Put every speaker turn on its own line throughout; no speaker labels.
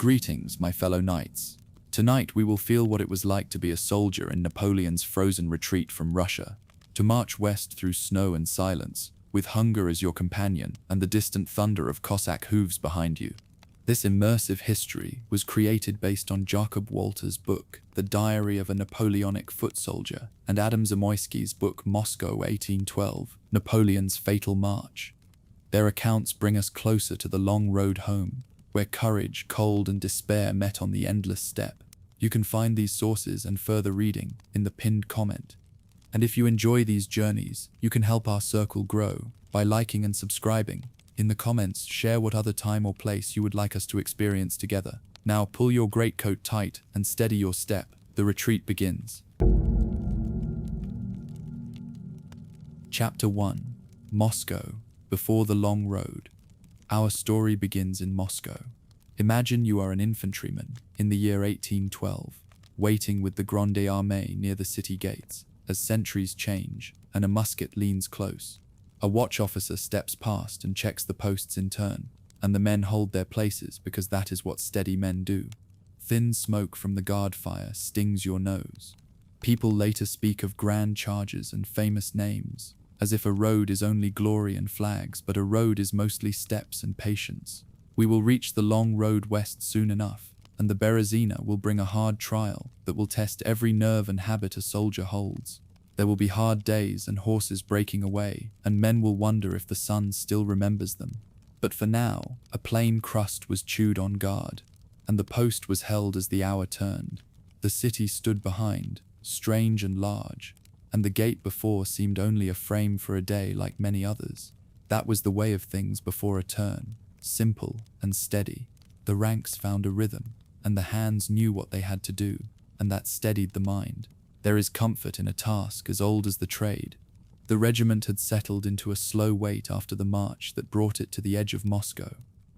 Greetings, my fellow knights. Tonight we will feel what it was like to be a soldier in Napoleon's frozen retreat from Russia, to march west through snow and silence, with hunger as your companion and the distant thunder of Cossack hooves behind you. This immersive history was created based on Jacob Walter's book, The Diary of a Napoleonic Foot Soldier, and Adam Zamoyski's book, Moscow 1812, Napoleon's Fatal March. Their accounts bring us closer to the long road home, where courage, cold, and despair met on the endless steppe. You can find these sources and further reading in the pinned comment. And if you enjoy these journeys, you can help our circle grow by liking and subscribing. In the comments, share what other time or place you would like us to experience together. Now pull your greatcoat tight and steady your step. The retreat begins. Chapter 1. Moscow, Before the Long Road. Our story begins in Moscow. Imagine you are an infantryman in the year 1812, waiting with the Grande Armée near the city gates, as sentries change and a musket leans close. A watch officer steps past and checks the posts in turn, and the men hold their places because that is what steady men do. Thin smoke from the guard fire stings your nose. People later speak of grand charges and famous names, as if a road is only glory and flags, but a road is mostly steps and patience. We will reach the long road west soon enough, and the Berezina will bring a hard trial that will test every nerve and habit a soldier holds. There will be hard days and horses breaking away, and men will wonder if the sun still remembers them. But for now, a plain crust was chewed on guard, and the post was held as the hour turned. The city stood behind, strange and large, and the gate before seemed only a frame for a day like many others. That was the way of things before a turn, simple and steady. The ranks found a rhythm, and the hands knew what they had to do, and that steadied the mind. There is comfort in a task as old as the trade. The regiment had settled into a slow wait after the march that brought it to the edge of Moscow.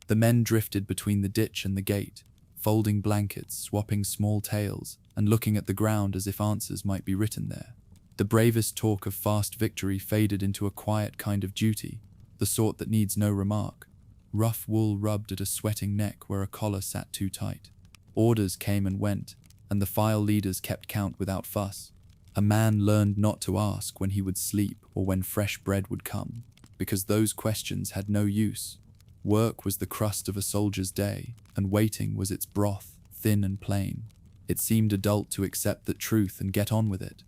The men drifted between the ditch and the gate, folding blankets, swapping small tales, and looking at the ground as if answers might be written there. The bravest talk of fast victory faded into a quiet kind of duty, the sort that needs no remark. Rough wool rubbed at a sweating neck where a collar sat too tight. Orders came and went, and the file leaders kept count without fuss. A man learned not to ask when he would sleep or when fresh bread would come, because those questions had no use. Work was the crust of a soldier's day, and waiting was its broth, thin and plain. It seemed adult to accept that truth and get on with it.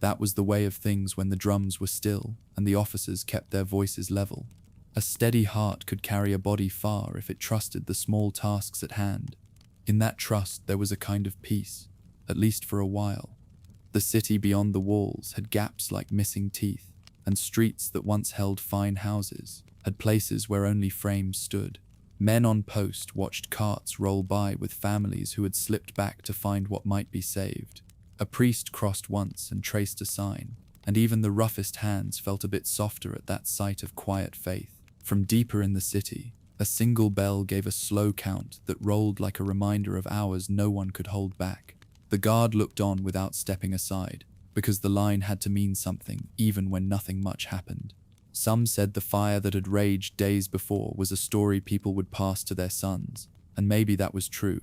That was the way of things when the drums were still and the officers kept their voices level. A steady heart could carry a body far if it trusted the small tasks at hand. In that trust there was a kind of peace, at least for a while. The city beyond the walls had gaps like missing teeth, and streets that once held fine houses had places where only frames stood. Men on post watched carts roll by with families who had slipped back to find what might be saved. A priest crossed once and traced a sign, and even the roughest hands felt a bit softer at that sight of quiet faith. From deeper in the city, a single bell gave a slow count that rolled like a reminder of hours no one could hold back. The guard looked on without stepping aside, because the line had to mean something even when nothing much happened. Some said the fire that had raged days before was a story people would pass to their sons, and maybe that was true,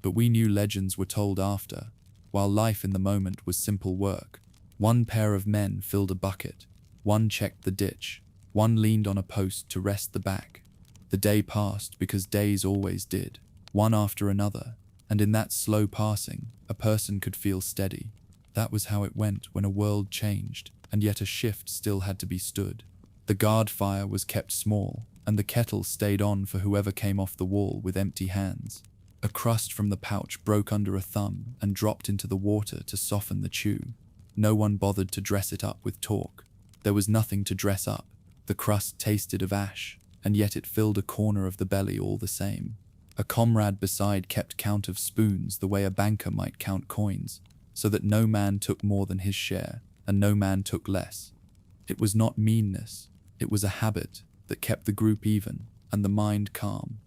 but we knew legends were told after, while life in the moment was simple work. One pair of men filled a bucket, one checked the ditch, one leaned on a post to rest the back. The day passed because days always did, one after another, and in that slow passing, a person could feel steady. That was how it went when a world changed, and yet a shift still had to be stood. The guard fire was kept small, and the kettle stayed on for whoever came off the wall with empty hands. A crust from the pouch broke under a thumb and dropped into the water to soften the chew. No one bothered to dress it up with talk. There was nothing to dress up. The crust tasted of ash, and yet it filled a corner of the belly all the same. A comrade beside kept count of spoons the way a banker might count coins, so that no man took more than his share, and no man took less. It was not meanness, it was a habit that kept the group even and the mind calm.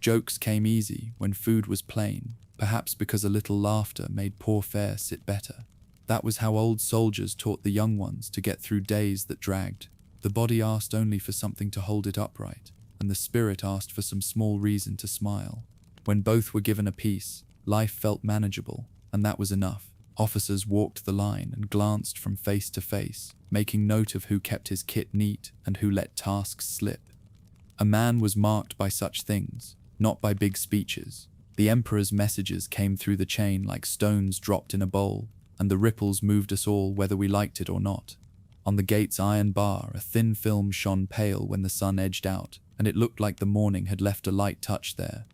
Jokes came easy when food was plain, perhaps because a little laughter made poor fare sit better. That was how old soldiers taught the young ones to get through days that dragged. The body asked only for something to hold it upright, and the spirit asked for some small reason to smile. When both were given a piece, life felt manageable, and that was enough. Officers walked the line and glanced from face to face, making note of who kept his kit neat and who let tasks slip. A man was marked by such things, not by big speeches. The emperor's messages came through the chain like stones dropped in a bowl, and the ripples moved us all whether we liked it or not. On the gate's iron bar, a thin film shone pale when the sun edged out, and it looked like the morning had left a light touch there.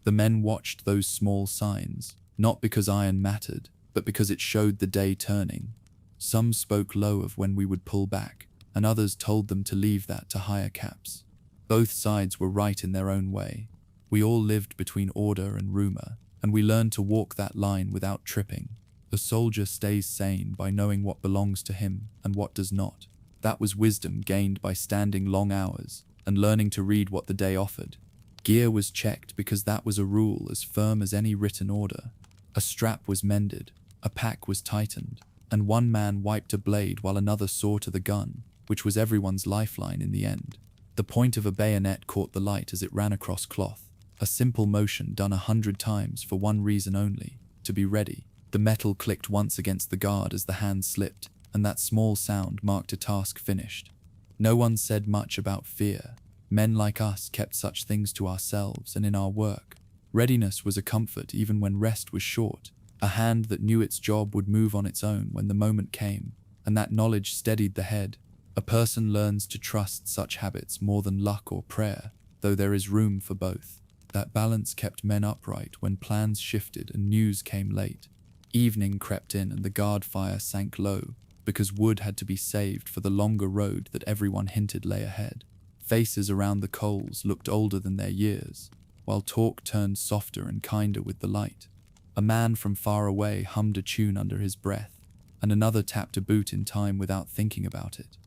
The men watched those small signs, not because iron mattered, but because it showed the day turning. Some spoke low of when we would pull back, and others told them to leave that to higher caps. Both sides were right in their own way. We all lived between order and rumor, and we learned to walk that line without tripping. The soldier stays sane by knowing what belongs to him and what does not. That was wisdom gained by standing long hours and learning to read what the day offered. Gear was checked because that was a rule as firm as any written order. A strap was mended, a pack was tightened, and one man wiped a blade while another saw to the gun, which was everyone's lifeline in the end. The point of a bayonet caught the light as it ran across cloth. A simple motion done 100 times for one reason only, to be ready. The metal clicked once against the guard as the hand slipped, and that small sound marked a task finished. No one said much about fear. Men like us kept such things to ourselves and in our work. Readiness was a comfort even when rest was short, a hand that knew its job would move on its own when the moment came, and that knowledge steadied the head. A person learns to trust such habits more than luck or prayer, though there is room for both. That balance kept men upright when plans shifted and news came late. Evening crept in and the guard fire sank low, because wood had to be saved for the longer road that everyone hinted lay ahead. Faces around the coals looked older than their years, while talk turned softer and kinder with the light. A man from far away hummed a tune under his breath, and another tapped a boot in time without thinking about it.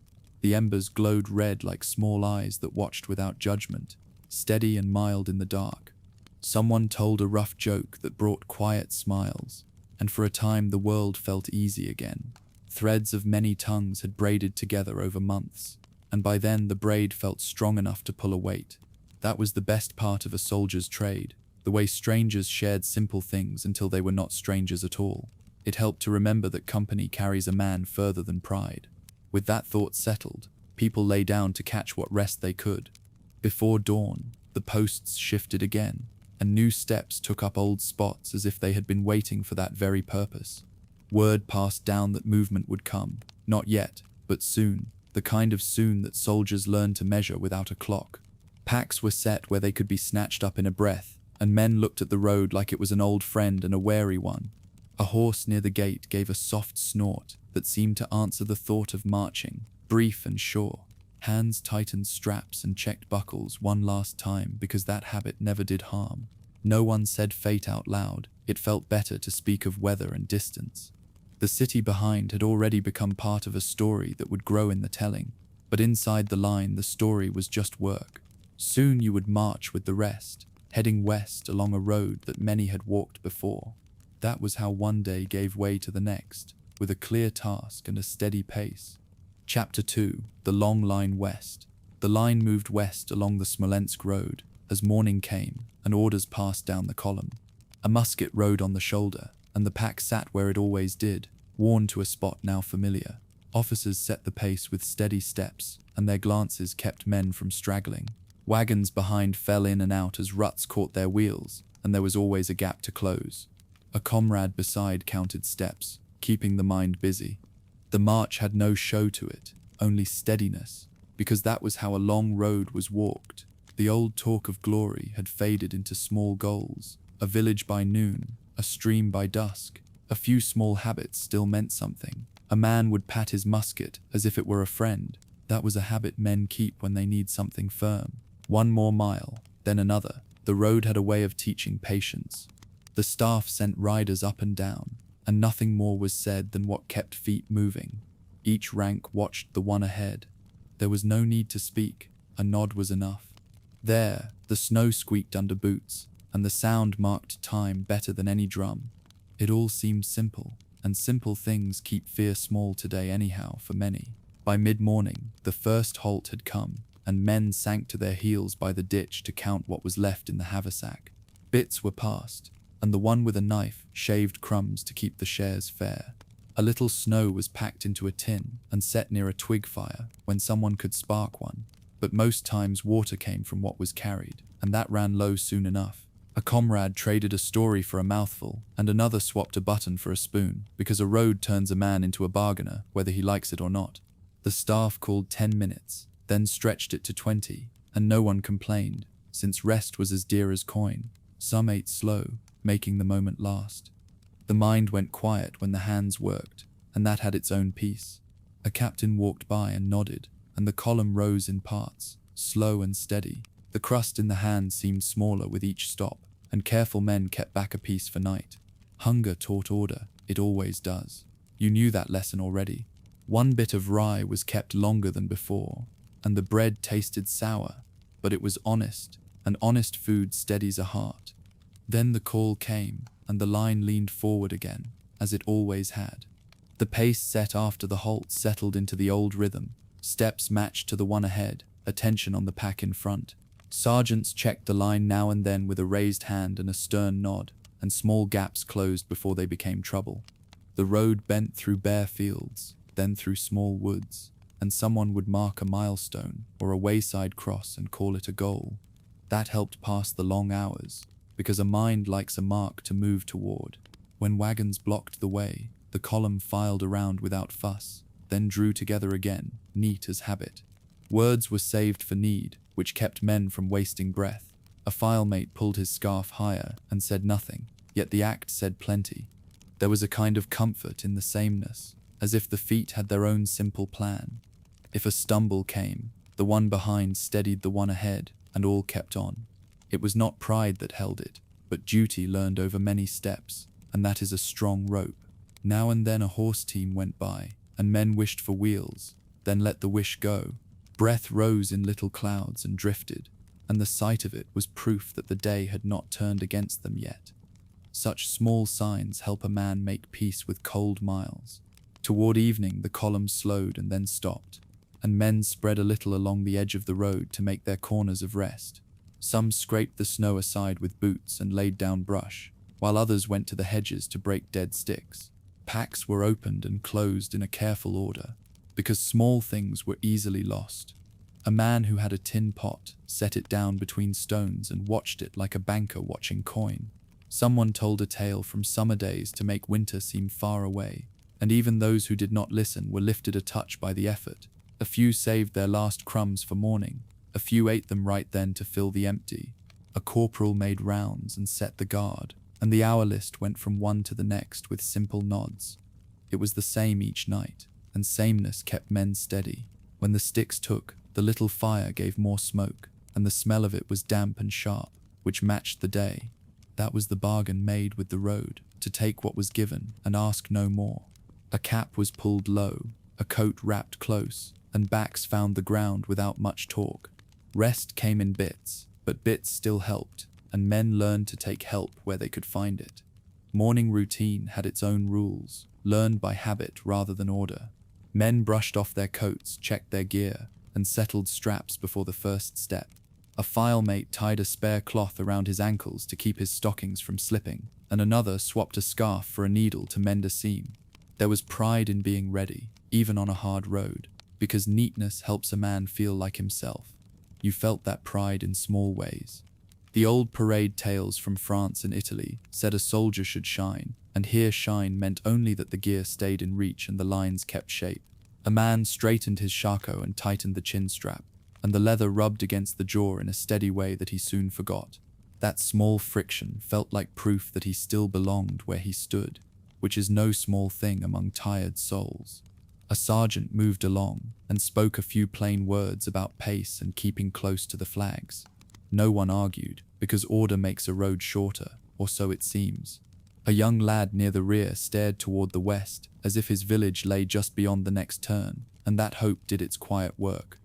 The embers glowed red like small eyes that watched without judgment, steady and mild in the dark. Someone told a rough joke that brought quiet smiles, and for a time the world felt easy again. Threads of many tongues had braided together over months, and by then the braid felt strong enough to pull a weight. That was the best part of a soldier's trade, the way strangers shared simple things until they were not strangers at all. It helped to remember that company carries a man further than pride. With that thought settled, people lay down to catch what rest they could. Before dawn, the posts shifted again, and new steps took up old spots as if they had been waiting for that very purpose. Word passed down that movement would come, not yet, but soon, the kind of soon that soldiers learned to measure without a clock. Packs were set where they could be snatched up in a breath, and men looked at the road like it was an old friend and a wary one. A horse near the gate gave a soft snort that seemed to answer the thought of marching, brief and sure. Hands tightened straps and checked buckles one last time because that habit never did harm. No one said fate out loud. It felt better to speak of weather and distance. The city behind had already become part of a story that would grow in the telling, but inside the line the story was just work. Soon you would march with the rest, heading west along a road that many had walked before. That was how one day gave way to the next, with a clear task and a steady pace. Chapter 2. The Long Line West. The line moved west along the Smolensk road as morning came and orders passed down the column. A musket rode on the shoulder, and the pack sat where it always did, worn to a spot now familiar. Officers set the pace with steady steps, and their glances kept men from straggling. Wagons behind fell in and out as ruts caught their wheels, and there was always a gap to close. A comrade beside counted steps, keeping the mind busy. The march had no show to it, only steadiness, because that was how a long road was walked. The old talk of glory had faded into small goals. A village by noon, a stream by dusk. A few small habits still meant something. A man would pat his musket as if it were a friend. That was a habit men keep when they need something firm. One more mile, then another. The road had a way of teaching patience. The staff sent riders up and down, and nothing more was said than what kept feet moving. Each rank watched the one ahead. There was no need to speak. A nod was enough. There, the snow squeaked under boots, and the sound marked time better than any drum. It all seemed simple, and simple things keep fear small today anyhow for many. By mid-morning, the first halt had come, and men sank to their heels by the ditch to count what was left in the haversack. Bits were passed, and the one with a knife shaved crumbs to keep the shares fair. A little snow was packed into a tin and set near a twig fire when someone could spark one, but most times water came from what was carried, and that ran low soon enough. A comrade traded a story for a mouthful, and another swapped a button for a spoon, because a road turns a man into a bargainer, whether he likes it or not. The staff called 10 minutes, then stretched it to 20, and no one complained, since rest was as dear as coin. Some ate slow, making the moment last. The mind went quiet when the hands worked, and that had its own peace. A captain walked by and nodded, and the column rose in parts, slow and steady. The crust in the hand seemed smaller with each stop, and careful men kept back a piece for night. Hunger taught order, it always does. You knew that lesson already. One bit of rye was kept longer than before, and the bread tasted sour, but it was honest, and honest food steadies a heart. Then the call came, and the line leaned forward again, as it always had. The pace set after the halt settled into the old rhythm. Steps matched to the one ahead, attention on the pack in front. Sergeants checked the line now and then with a raised hand and a stern nod, and small gaps closed before they became trouble. The road bent through bare fields, then through small woods, and someone would mark a milestone or a wayside cross and call it a goal. That helped pass the long hours, because a mind likes a mark to move toward. When wagons blocked the way, the column filed around without fuss, then drew together again, neat as habit. Words were saved for need, which kept men from wasting breath. A filemate pulled his scarf higher and said nothing, yet the act said plenty. There was a kind of comfort in the sameness, as if the feet had their own simple plan. If a stumble came, the one behind steadied the one ahead, and all kept on. It was not pride that held it, but duty learned over many steps, and that is a strong rope. Now and then a horse team went by, and men wished for wheels, then let the wish go. Breath rose in little clouds and drifted, and the sight of it was proof that the day had not turned against them yet. Such small signs help a man make peace with cold miles. Toward evening the column slowed and then stopped, and men spread a little along the edge of the road to make their corners of rest. Some scraped the snow aside with boots and laid down brush, while others went to the hedges to break dead sticks. Packs were opened and closed in a careful order, because small things were easily lost. A man who had a tin pot set it down between stones and watched it like a banker watching coin. Someone told a tale from summer days to make winter seem far away, and even those who did not listen were lifted a touch by the effort. A few saved their last crumbs for morning, a few ate them right then to fill the empty. A corporal made rounds and set the guard, and the hour list went from one to the next with simple nods. It was the same each night, and sameness kept men steady. When the sticks took, the little fire gave more smoke, and the smell of it was damp and sharp, which matched the day. That was the bargain made with the road, to take what was given and ask no more. A cap was pulled low, a coat wrapped close, and backs found the ground without much talk. Rest came in bits, but bits still helped, and men learned to take help where they could find it. Morning routine had its own rules, learned by habit rather than order. Men brushed off their coats, checked their gear, and settled straps before the first step. A filemate tied a spare cloth around his ankles to keep his stockings from slipping, and another swapped a scarf for a needle to mend a seam. There was pride in being ready, even on a hard road, because neatness helps a man feel like himself. You felt that pride in small ways. The old parade tales from France and Italy said a soldier should shine, and here shine meant only that the gear stayed in reach and the lines kept shape. A man straightened his shako and tightened the chin strap, and the leather rubbed against the jaw in a steady way that he soon forgot. That small friction felt like proof that he still belonged where he stood, which is no small thing among tired souls. A sergeant moved along and spoke a few plain words about pace and keeping close to the flags. No one argued, because order makes a road shorter, or so it seems. A young lad near the rear stared toward the west, as if his village lay just beyond the next turn, and that hope did its quiet work.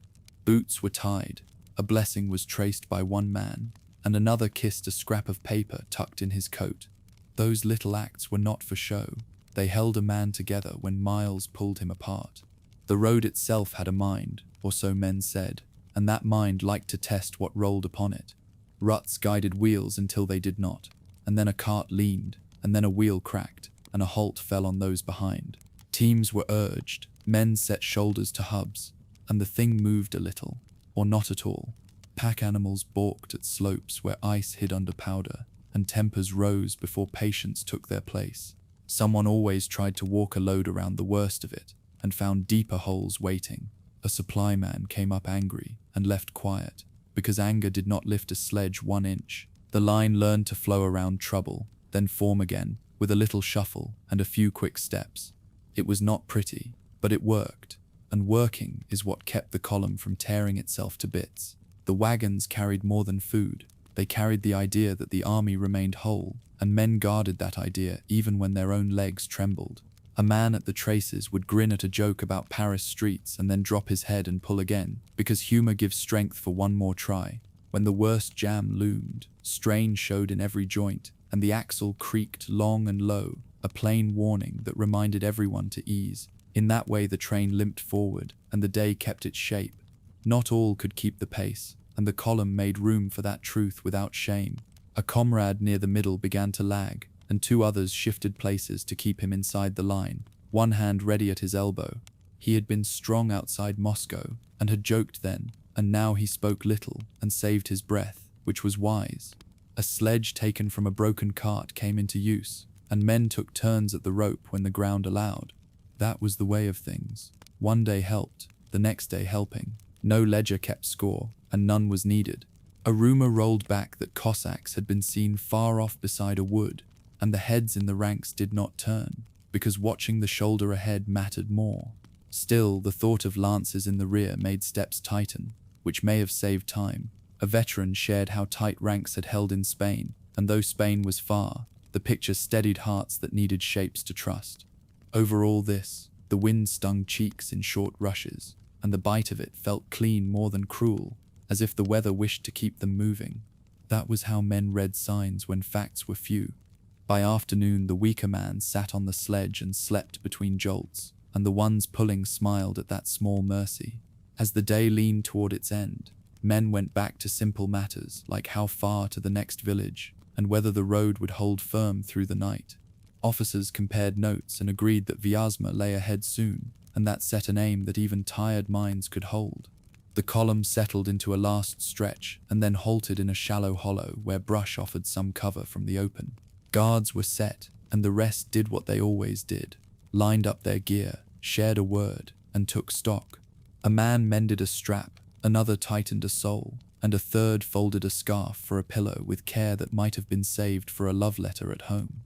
Boots were tied, a blessing was traced by one man, and another kissed a scrap of paper tucked in his coat. Those little acts were not for show. They held a man together when miles pulled him apart. The road itself had a mind, or so men said, and that mind liked to test what rolled upon it. Ruts guided wheels until they did not, and then a cart leaned, and then a wheel cracked, and a halt fell on those behind. Teams were urged, men set shoulders to hubs, and the thing moved a little, or not at all. Pack animals balked at slopes where ice hid under powder, and tempers rose before patience took their place. Someone always tried to walk a load around the worst of it, and found deeper holes waiting. A supply man came up angry and left quiet, because anger did not lift a sledge 1 inch. The line learned to flow around trouble, then form again, with a little shuffle and a few quick steps. It was not pretty, but it worked, and working is what kept the column from tearing itself to bits. The wagons carried more than food. They carried the idea that the army remained whole, and men guarded that idea even when their own legs trembled. A man at the traces would grin at a joke about Paris streets and then drop his head and pull again, because humor gives strength for one more try. When the worst jam loomed, strain showed in every joint, and the axle creaked long and low, a plain warning that reminded everyone to ease. In that way the train limped forward, and the day kept its shape. Not all could keep the pace, and the column made room for that truth without shame. A comrade near the middle began to lag, and 2 others shifted places to keep him inside the line, one hand ready at his elbow. He had been strong outside Moscow, and had joked then, and now he spoke little and saved his breath, which was wise. A sledge taken from a broken cart came into use, and men took turns at the rope when the ground allowed. That was the way of things. One day helped, the next day helping. No ledger kept score, and none was needed. A rumor rolled back that Cossacks had been seen far off beside a wood, and the heads in the ranks did not turn, because watching the shoulder ahead mattered more. Still, the thought of lances in the rear made steps tighten, which may have saved time. A veteran shared how tight ranks had held in Spain, and though Spain was far, the picture steadied hearts that needed shapes to trust. Over all this, the wind stung cheeks in short rushes, and the bite of it felt clean more than cruel, as if the weather wished to keep them moving. That was how men read signs when facts were few. By afternoon, the weaker man sat on the sledge and slept between jolts, and the ones pulling smiled at that small mercy. As the day leaned toward its end, men went back to simple matters like how far to the next village, and whether the road would hold firm through the night. Officers compared notes and agreed that Vyazma lay ahead soon, and that set an aim that even tired minds could hold. The column settled into a last stretch and then halted in a shallow hollow where brush offered some cover from the open. Guards were set, and the rest did what they always did, lined up their gear, shared a word, and took stock. A man mended a strap, another tightened a sole, and a third folded a scarf for a pillow with care that might have been saved for a love letter at home.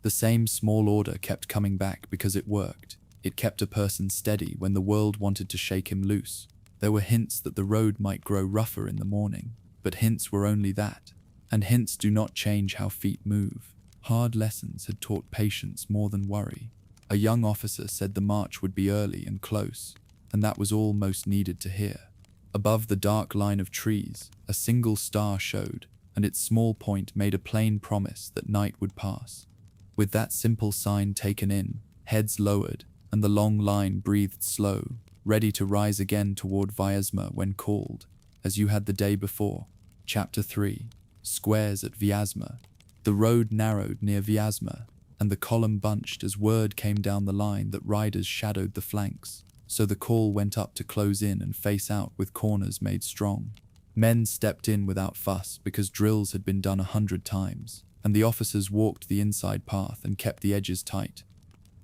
The same small order kept coming back because it worked. It kept a person steady when the world wanted to shake him loose. There were hints that the road might grow rougher in the morning, but hints were only that, and hints do not change how feet move. Hard lessons had taught patience more than worry. A young officer said the march would be early and close, and that was all most needed to hear. Above the dark line of trees, a single star showed, and its small point made a plain promise that night would pass. With that simple sign taken in, heads lowered, and the long line breathed slow, ready to rise again toward Vyazma when called, as you had the day before. Chapter 3. Squares at Vyazma. The road narrowed near Vyazma, and the column bunched as word came down the line that riders shadowed the flanks, so the call went up to close in and face out with corners made strong. Men stepped in without fuss because drills had been done 100 times, and the officers walked the inside path and kept the edges tight.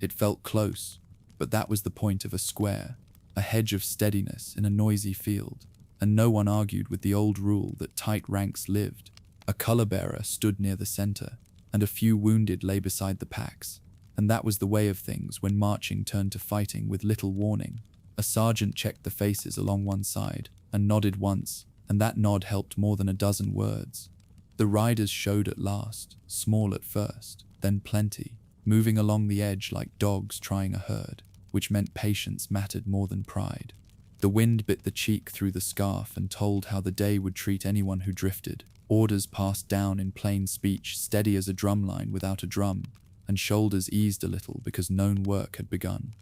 It felt close, but that was the point of a square, a hedge of steadiness in a noisy field, and no one argued with the old rule that tight ranks lived. A color-bearer stood near the center, and a few wounded lay beside the packs, and that was the way of things when marching turned to fighting with little warning. A sergeant checked the faces along one side, and nodded once, and that nod helped more than a dozen words. The riders showed at last, small at first, then plenty, moving along the edge like dogs trying a herd, which meant patience mattered more than pride. The wind bit the cheek through the scarf and told how the day would treat anyone who drifted. Orders passed down in plain speech, steady as a drumline without a drum, and shoulders eased a little because known work had begun.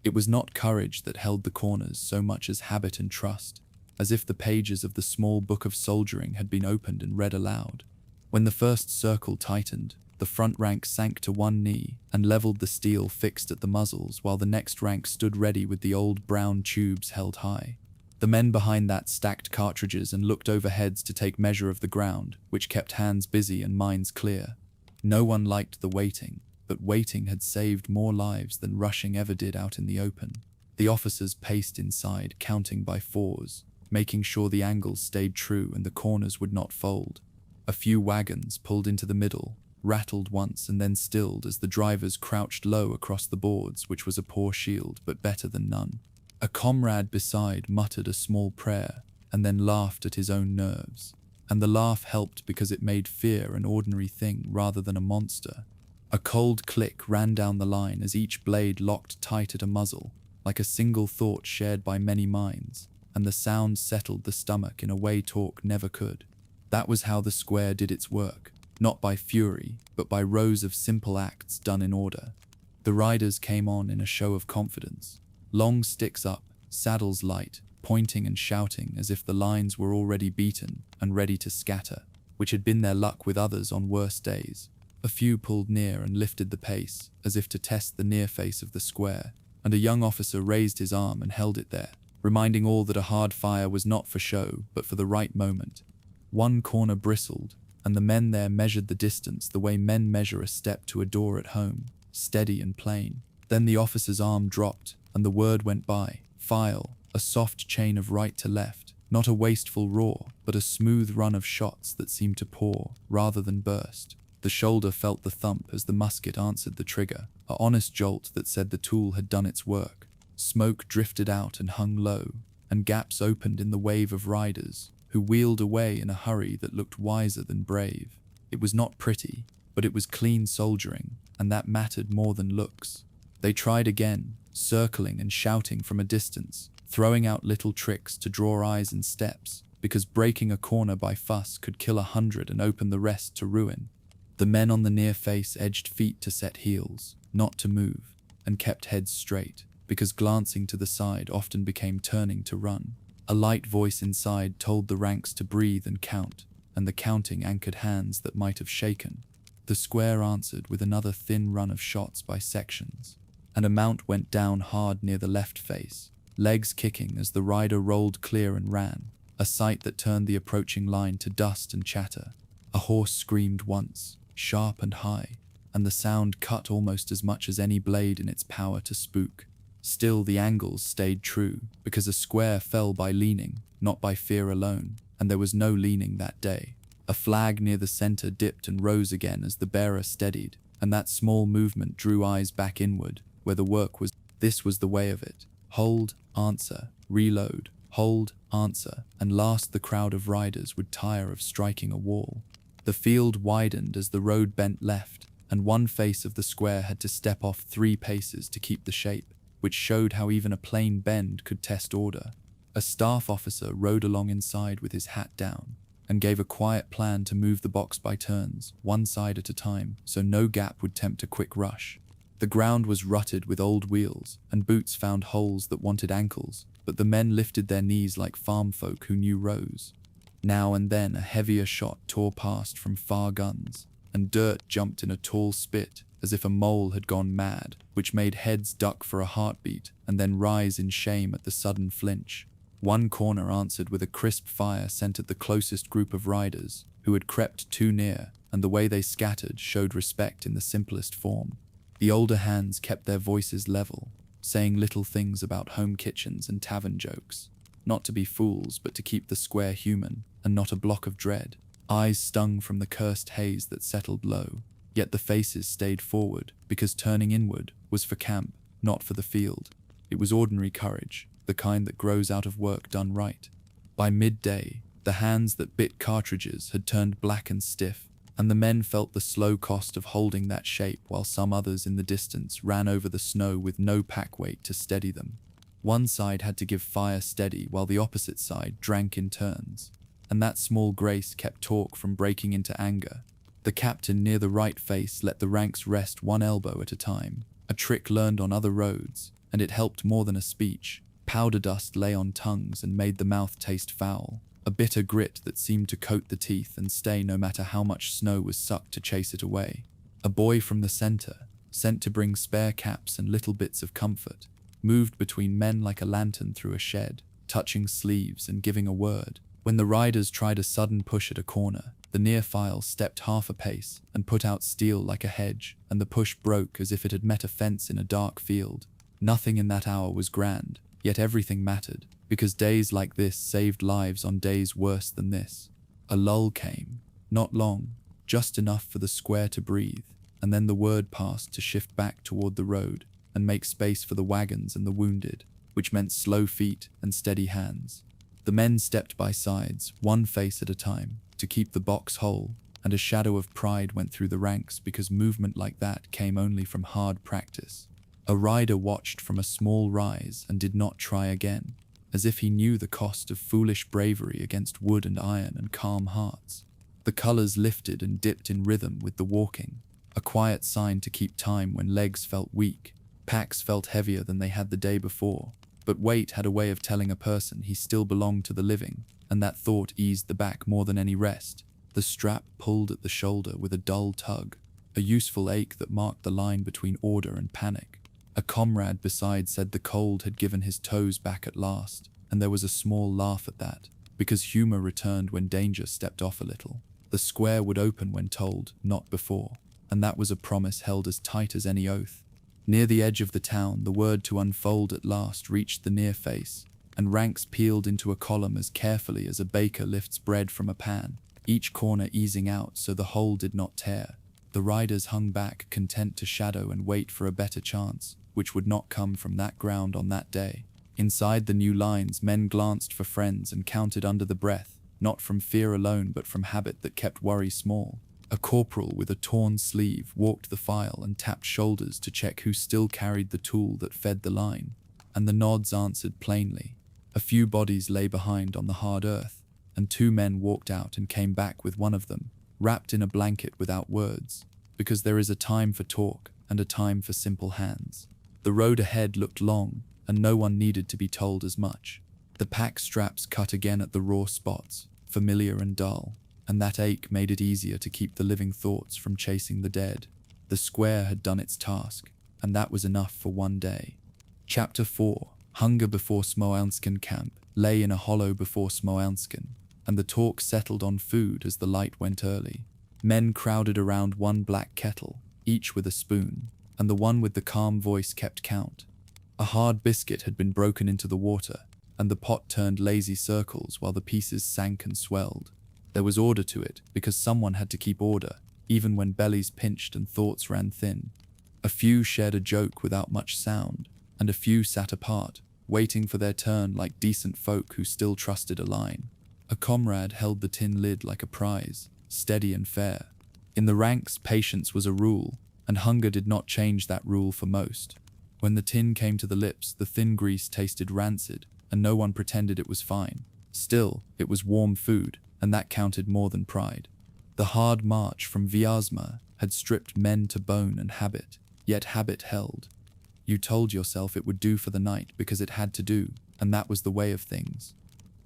It was not courage that held the corners so much as habit and trust. as if the pages of the small book of soldiering had been opened and read aloud. When the first circle tightened, the front rank sank to one knee and leveled the steel fixed at the muzzles, while the next rank stood ready with the old brown tubes held high. The men behind that stacked cartridges and looked over heads to take measure of the ground, which kept hands busy and minds clear. No one liked the waiting, but waiting had saved more lives than rushing ever did out in the open. The officers paced inside, counting by fours, making sure the angles stayed true and the corners would not fold. A few wagons pulled into the middle, rattled once and then stilled as the drivers crouched low across the boards, which was a poor shield, but better than none. A comrade beside muttered a small prayer and then laughed at his own nerves. And the laugh helped because it made fear an ordinary thing rather than a monster. A cold click ran down the line as each blade locked tight at a muzzle, like a single thought shared by many minds, and the sound settled the stomach in a way talk never could. That was how the square did its work, not by fury, but by rows of simple acts done in order. The riders came on in a show of confidence, long sticks up, saddles light, pointing and shouting as if the lines were already beaten and ready to scatter, which had been their luck with others on worse days. A few pulled near and lifted the pace, as if to test the near face of the square, and a young officer raised his arm and held it there, reminding all that a hard fire was not for show, but for the right moment. One corner bristled, and the men there measured the distance the way men measure a step to a door at home, steady and plain. Then the officer's arm dropped, and the word went by, file, a soft chain of right to left, not a wasteful roar, but a smooth run of shots that seemed to pour, rather than burst. The shoulder felt the thump as the musket answered the trigger, a honest jolt that said the tool had done its work. Smoke drifted out and hung low, and gaps opened in the wave of riders, who wheeled away in a hurry that looked wiser than brave. It was not pretty, but it was clean soldiering, and that mattered more than looks. They tried again, circling and shouting from a distance, throwing out little tricks to draw eyes and steps, because breaking a corner by fuss could kill 100 and open the rest to ruin. The men on the near face edged feet to set heels, not to move, and kept heads straight, because glancing to the side often became turning to run. A light voice inside told the ranks to breathe and count, and the counting anchored hands that might have shaken. The square answered with another thin run of shots by sections, and a mount went down hard near the left face, legs kicking as the rider rolled clear and ran, a sight that turned the approaching line to dust and chatter. A horse screamed once, sharp and high, and the sound cut almost as much as any blade in its power to spook. Still the angles stayed true, because a square fell by leaning, not by fear alone, and there was no leaning that day. A flag near the center dipped and rose again as the bearer steadied, and that small movement drew eyes back inward, where the work was. This was the way of it. Hold, answer, reload, hold, answer, and last the crowd of riders would tire of striking a wall. The field widened as the road bent left, and one face of the square had to step off 3 paces to keep the shape, which showed how even a plain bend could test order. A staff officer rode along inside with his hat down, and gave a quiet plan to move the box by turns, one side at a time, so no gap would tempt a quick rush. The ground was rutted with old wheels, and boots found holes that wanted ankles, but the men lifted their knees like farm folk who knew rows. Now and then a heavier shot tore past from far guns, and dirt jumped in a tall spit, as if a mole had gone mad, which made heads duck for a heartbeat and then rise in shame at the sudden flinch. One corner answered with a crisp fire sent at the closest group of riders, who had crept too near, and the way they scattered showed respect in the simplest form. The older hands kept their voices level, saying little things about home kitchens and tavern jokes, not to be fools but to keep the square human, and not a block of dread. Eyes stung from the cursed haze that settled low, yet the faces stayed forward, because turning inward was for camp, not for the field. It was ordinary courage, the kind that grows out of work done right. By midday, the hands that bit cartridges had turned black and stiff, and the men felt the slow cost of holding that shape while some others in the distance ran over the snow with no pack weight to steady them. One side had to give fire steady while the opposite side drank in turns, and that small grace kept talk from breaking into anger. The captain near the right face let the ranks rest one elbow at a time, a trick learned on other roads, and it helped more than a speech. Powder dust lay on tongues and made the mouth taste foul, a bitter grit that seemed to coat the teeth and stay no matter how much snow was sucked to chase it away. A boy from the center, sent to bring spare caps and little bits of comfort, moved between men like a lantern through a shed, touching sleeves and giving a word. When the riders tried a sudden push at a corner, the near file stepped half a pace and put out steel like a hedge, and the push broke as if it had met a fence in a dark field. Nothing in that hour was grand, yet everything mattered, because days like this saved lives on days worse than this. A lull came, not long, just enough for the square to breathe, and then the word passed to shift back toward the road and make space for the wagons and the wounded, which meant slow feet and steady hands. The men stepped by sides, one face at a time, to keep the box whole, and a shadow of pride went through the ranks because movement like that came only from hard practice. A rider watched from a small rise and did not try again, as if he knew the cost of foolish bravery against wood and iron and calm hearts. The colors lifted and dipped in rhythm with the walking, a quiet sign to keep time when legs felt weak. Packs felt heavier than they had the day before, but weight had a way of telling a person he still belonged to the living, and that thought eased the back more than any rest. The strap pulled at the shoulder with a dull tug, a useful ache that marked the line between order and panic. A comrade beside said the cold had given his toes back at last, and there was a small laugh at that, because humor returned when danger stepped off a little. The square would open when told, not before, and that was a promise held as tight as any oath. Near the edge of the town, the word to unfold at last reached the near face, and ranks peeled into a column as carefully as a baker lifts bread from a pan, each corner easing out so the whole did not tear. The riders hung back, content to shadow and wait for a better chance, which would not come from that ground on that day. Inside the new lines, men glanced for friends and counted under the breath, not from fear alone but from habit that kept worry small. A corporal with a torn sleeve walked the file and tapped shoulders to check who still carried the tool that fed the line, and the nods answered plainly. A few bodies lay behind on the hard earth, and 2 men walked out and came back with one of them, wrapped in a blanket without words, because there is a time for talk and a time for simple hands. The road ahead looked long, and no one needed to be told as much. The pack straps cut again at the raw spots, familiar and dull, and that ache made it easier to keep the living thoughts from chasing the dead. The square had done its task, and that was enough for one day. Chapter 4. Hunger before Smolensk camp lay in a hollow before Smolensk, and the talk settled on food as the light went early. Men crowded around one black kettle, each with a spoon, and the one with the calm voice kept count. A hard biscuit had been broken into the water, and the pot turned lazy circles while the pieces sank and swelled. There was order to it, because someone had to keep order, even when bellies pinched and thoughts ran thin. A few shared a joke without much sound, and a few sat apart, waiting for their turn like decent folk who still trusted a line. A comrade held the tin lid like a prize, steady and fair. In the ranks, patience was a rule, and hunger did not change that rule for most. When the tin came to the lips, the thin grease tasted rancid, and no one pretended it was fine. Still, it was warm food, and that counted more than pride. The hard march from Vyazma had stripped men to bone and habit, yet habit held. You told yourself it would do for the night because it had to do, and that was the way of things.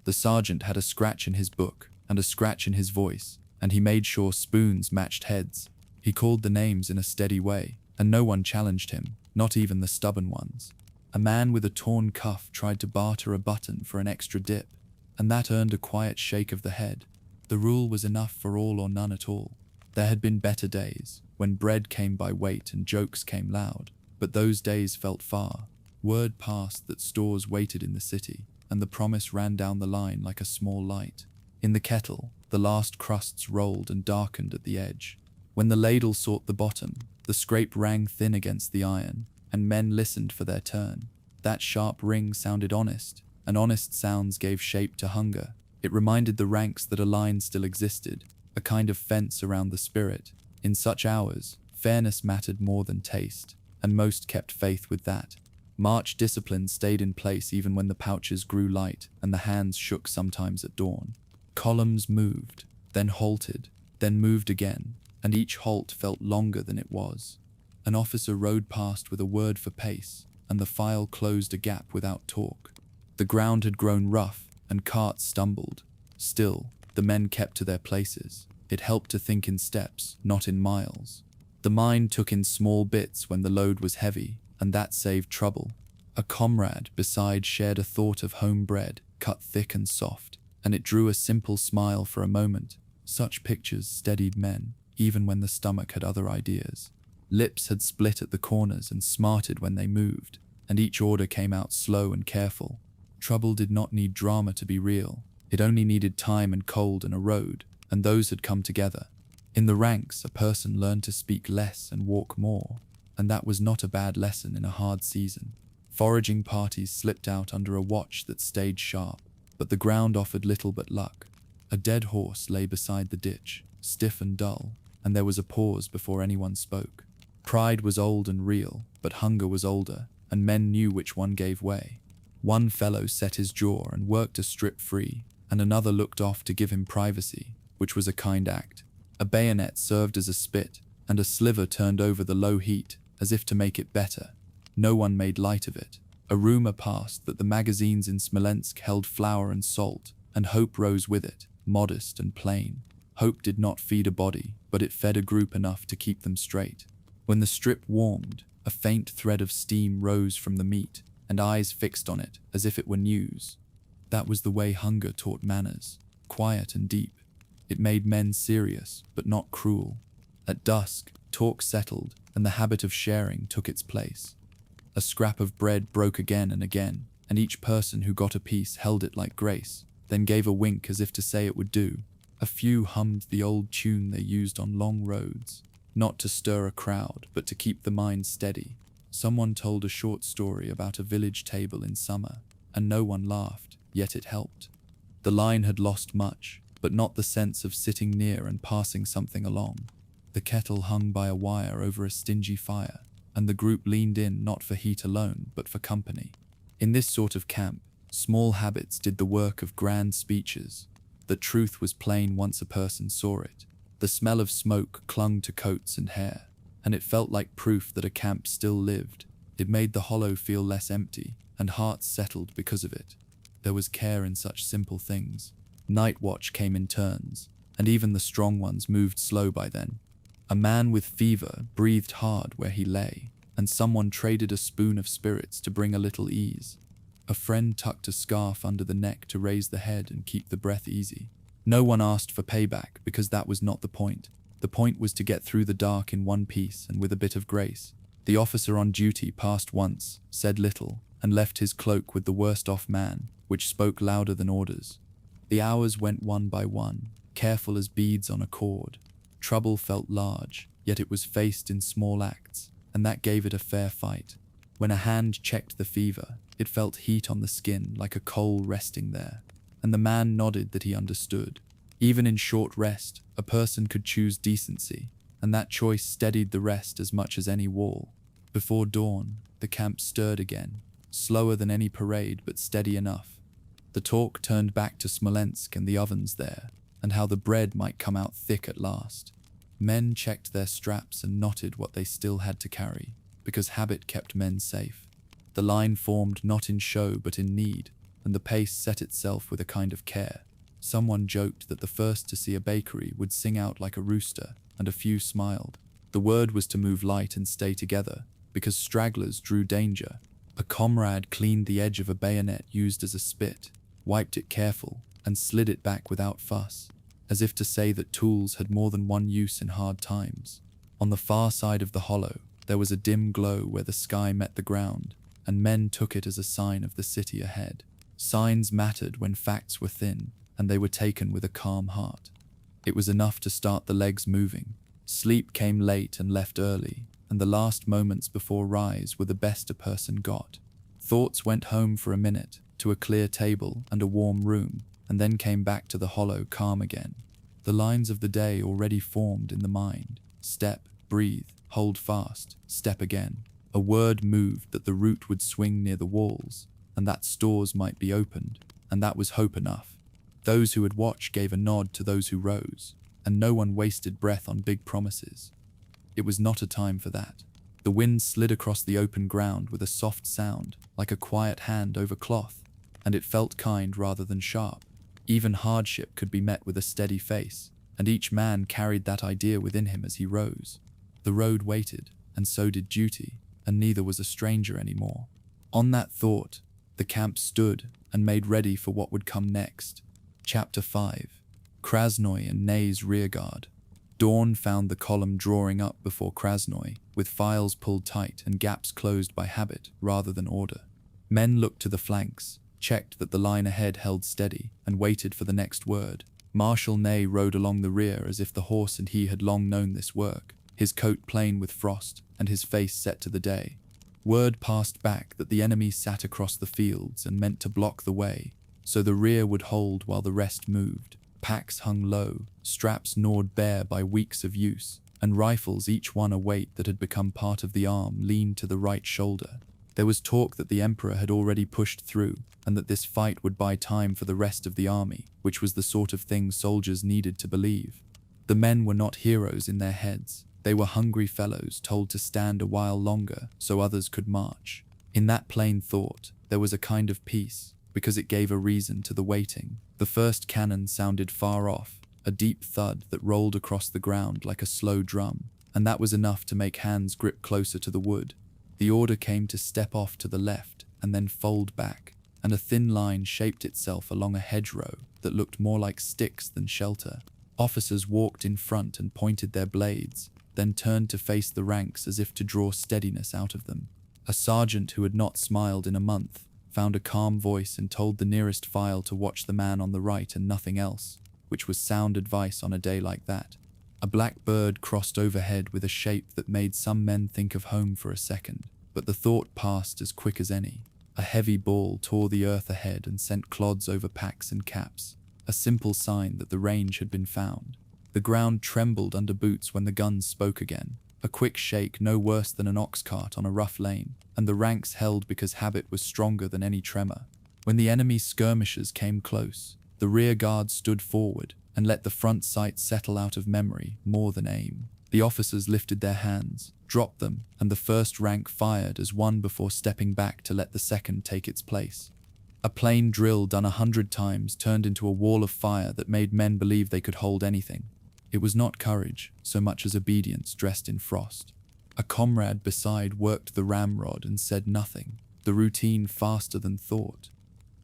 The sergeant had a scratch in his book and a scratch in his voice, and he made sure spoons matched heads. He called the names in a steady way, and no one challenged him, not even the stubborn ones. A man with a torn cuff tried to barter a button for an extra dip, and that earned a quiet shake of the head. The rule was enough for all or none at all. There had been better days, when bread came by weight and jokes came loud, but those days felt far. Word passed that stores waited in the city, and the promise ran down the line like a small light. In the kettle, the last crusts rolled and darkened at the edge. When the ladle sought the bottom, the scrape rang thin against the iron, and men listened for their turn. That sharp ring sounded honest, and honest sounds gave shape to hunger. It reminded the ranks that a line still existed, a kind of fence around the spirit. In such hours, fairness mattered more than taste, and most kept faith with that. March discipline stayed in place even when the pouches grew light and the hands shook sometimes at dawn. Columns moved, then halted, then moved again, and each halt felt longer than it was. An officer rode past with a word for pace, and the file closed a gap without talk. The ground had grown rough, and carts stumbled. Still, the men kept to their places. It helped to think in steps, not in miles. The mine took in small bits when the load was heavy, and that saved trouble. A comrade beside shared a thought of home bread, cut thick and soft, and it drew a simple smile for a moment. Such pictures steadied men, even when the stomach had other ideas. Lips had split at the corners and smarted when they moved, and each order came out slow and careful. Trouble did not need drama to be real. It only needed time and cold and a road, and those had come together. In the ranks, a person learned to speak less and walk more, and that was not a bad lesson in a hard season. Foraging parties slipped out under a watch that stayed sharp, but the ground offered little but luck. A dead horse lay beside the ditch, stiff and dull, and there was a pause before anyone spoke. Pride was old and real, but hunger was older, and men knew which one gave way. One fellow set his jaw and worked to strip free, and another looked off to give him privacy, which was a kind act. A bayonet served as a spit, and a sliver turned over the low heat, as if to make it better. No one made light of it. A rumor passed that the magazines in Smolensk held flour and salt, and hope rose with it, modest and plain. Hope did not feed a body, but it fed a group enough to keep them straight. When the strip warmed, a faint thread of steam rose from the meat, and eyes fixed on it as if it were news. That was the way hunger taught manners, quiet and deep. It made men serious, but not cruel. At dusk, talk settled, and the habit of sharing took its place. A scrap of bread broke again and again, and each person who got a piece held it like grace, then gave a wink as if to say it would do. A few hummed the old tune they used on long roads, not to stir a crowd, but to keep the mind steady. Someone told a short story about a village table in summer, and no one laughed, yet it helped. The line had lost much, but not the sense of sitting near and passing something along. The kettle hung by a wire over a stingy fire, and the group leaned in not for heat alone, but for company. In this sort of camp, small habits did the work of grand speeches. The truth was plain once a person saw it. The smell of smoke clung to coats and hair, and it felt like proof that a camp still lived. It made the hollow feel less empty, and hearts settled because of it. There was care in such simple things. Night watch came in turns, and even the strong ones moved slow by then. A man with fever breathed hard where he lay, and someone traded a spoon of spirits to bring a little ease. A friend tucked a scarf under the neck to raise the head and keep the breath easy. No one asked for payback because that was not the point. The point was to get through the dark in one piece and with a bit of grace. The officer on duty passed once, said little, and left his cloak with the worst-off man, which spoke louder than orders. The hours went one by one, careful as beads on a cord. Trouble felt large, yet it was faced in small acts, and that gave it a fair fight. When a hand checked the fever, it felt heat on the skin like a coal resting there, and the man nodded that he understood. Even in short rest, a person could choose decency, and that choice steadied the rest as much as any wall. Before dawn, the camp stirred again, slower than any parade but steady enough. The talk turned back to Smolensk and the ovens there, and how the bread might come out thick at last. Men checked their straps and knotted what they still had to carry, because habit kept men safe. The line formed not in show but in need, and the pace set itself with a kind of care. Someone joked that the first to see a bakery would sing out like a rooster, and a few smiled. The word was to move light and stay together, because stragglers drew danger. A comrade cleaned the edge of a bayonet used as a spit, wiped it careful, and slid it back without fuss, as if to say that tools had more than one use in hard times. On the far side of the hollow, there was a dim glow where the sky met the ground, and men took it as a sign of the city ahead. Signs mattered when facts were thin, and they were taken with a calm heart. It was enough to start the legs moving. Sleep came late and left early, and the last moments before rise were the best a person got. Thoughts went home for a minute, to a clear table and a warm room, and then came back to the hollow calm again. The lines of the day already formed in the mind. Step, breathe, hold fast, step again. A word moved that the route would swing near the walls, and that stores might be opened, and that was hope enough. Those who had watched gave a nod to those who rose, and no one wasted breath on big promises. It was not a time for that. The wind slid across the open ground with a soft sound, like a quiet hand over cloth. and it felt kind rather than sharp. Even hardship could be met with a steady face, and each man carried that idea within him as he rose. The road waited, and so did duty, and neither was a stranger anymore. On that thought, the camp stood and made ready for what would come next. Chapter 5. Krasnoy and Ney's rearguard. Dawn found the column drawing up before Krasnoy, with files pulled tight and gaps closed by habit rather than order. Men looked to the flanks, checked that the line ahead held steady, and waited for the next word. Marshal Ney rode along the rear as if the horse and he had long known this work, his coat plain with frost and his face set to the day. Word passed back that the enemy sat across the fields and meant to block the way, so the rear would hold while the rest moved. Packs hung low, straps gnawed bare by weeks of use, and rifles, each one a weight that had become part of the arm, leaned to the right shoulder. There was talk that the Emperor had already pushed through, and that this fight would buy time for the rest of the army, which was the sort of thing soldiers needed to believe. The men were not heroes in their heads. They were hungry fellows told to stand a while longer so others could march. In that plain thought, there was a kind of peace, because it gave a reason to the waiting. The first cannon sounded far off, a deep thud that rolled across the ground like a slow drum, and that was enough to make hands grip closer to the wood. The order came to step off to the left and then fold back, and a thin line shaped itself along a hedgerow that looked more like sticks than shelter. Officers walked in front and pointed their blades, then turned to face the ranks as if to draw steadiness out of them. A sergeant who had not smiled in a month found a calm voice and told the nearest file to watch the man on the right and nothing else, which was sound advice on a day like that. A black bird crossed overhead with a shape that made some men think of home for a second, but the thought passed as quick as any. A heavy ball tore the earth ahead and sent clods over packs and caps, a simple sign that the range had been found. The ground trembled under boots when the guns spoke again, a quick shake no worse than an ox cart on a rough lane, and the ranks held because habit was stronger than any tremor. When the enemy's skirmishers came close, the rear guard stood forward and let the front sight settle out of memory more than aim. The officers lifted their hands, dropped them, and the first rank fired as one before stepping back to let the second take its place. A plain drill done 100 times turned into a wall of fire that made men believe they could hold anything. It was not courage so much as obedience dressed in frost. A comrade beside worked the ramrod and said nothing, the routine faster than thought.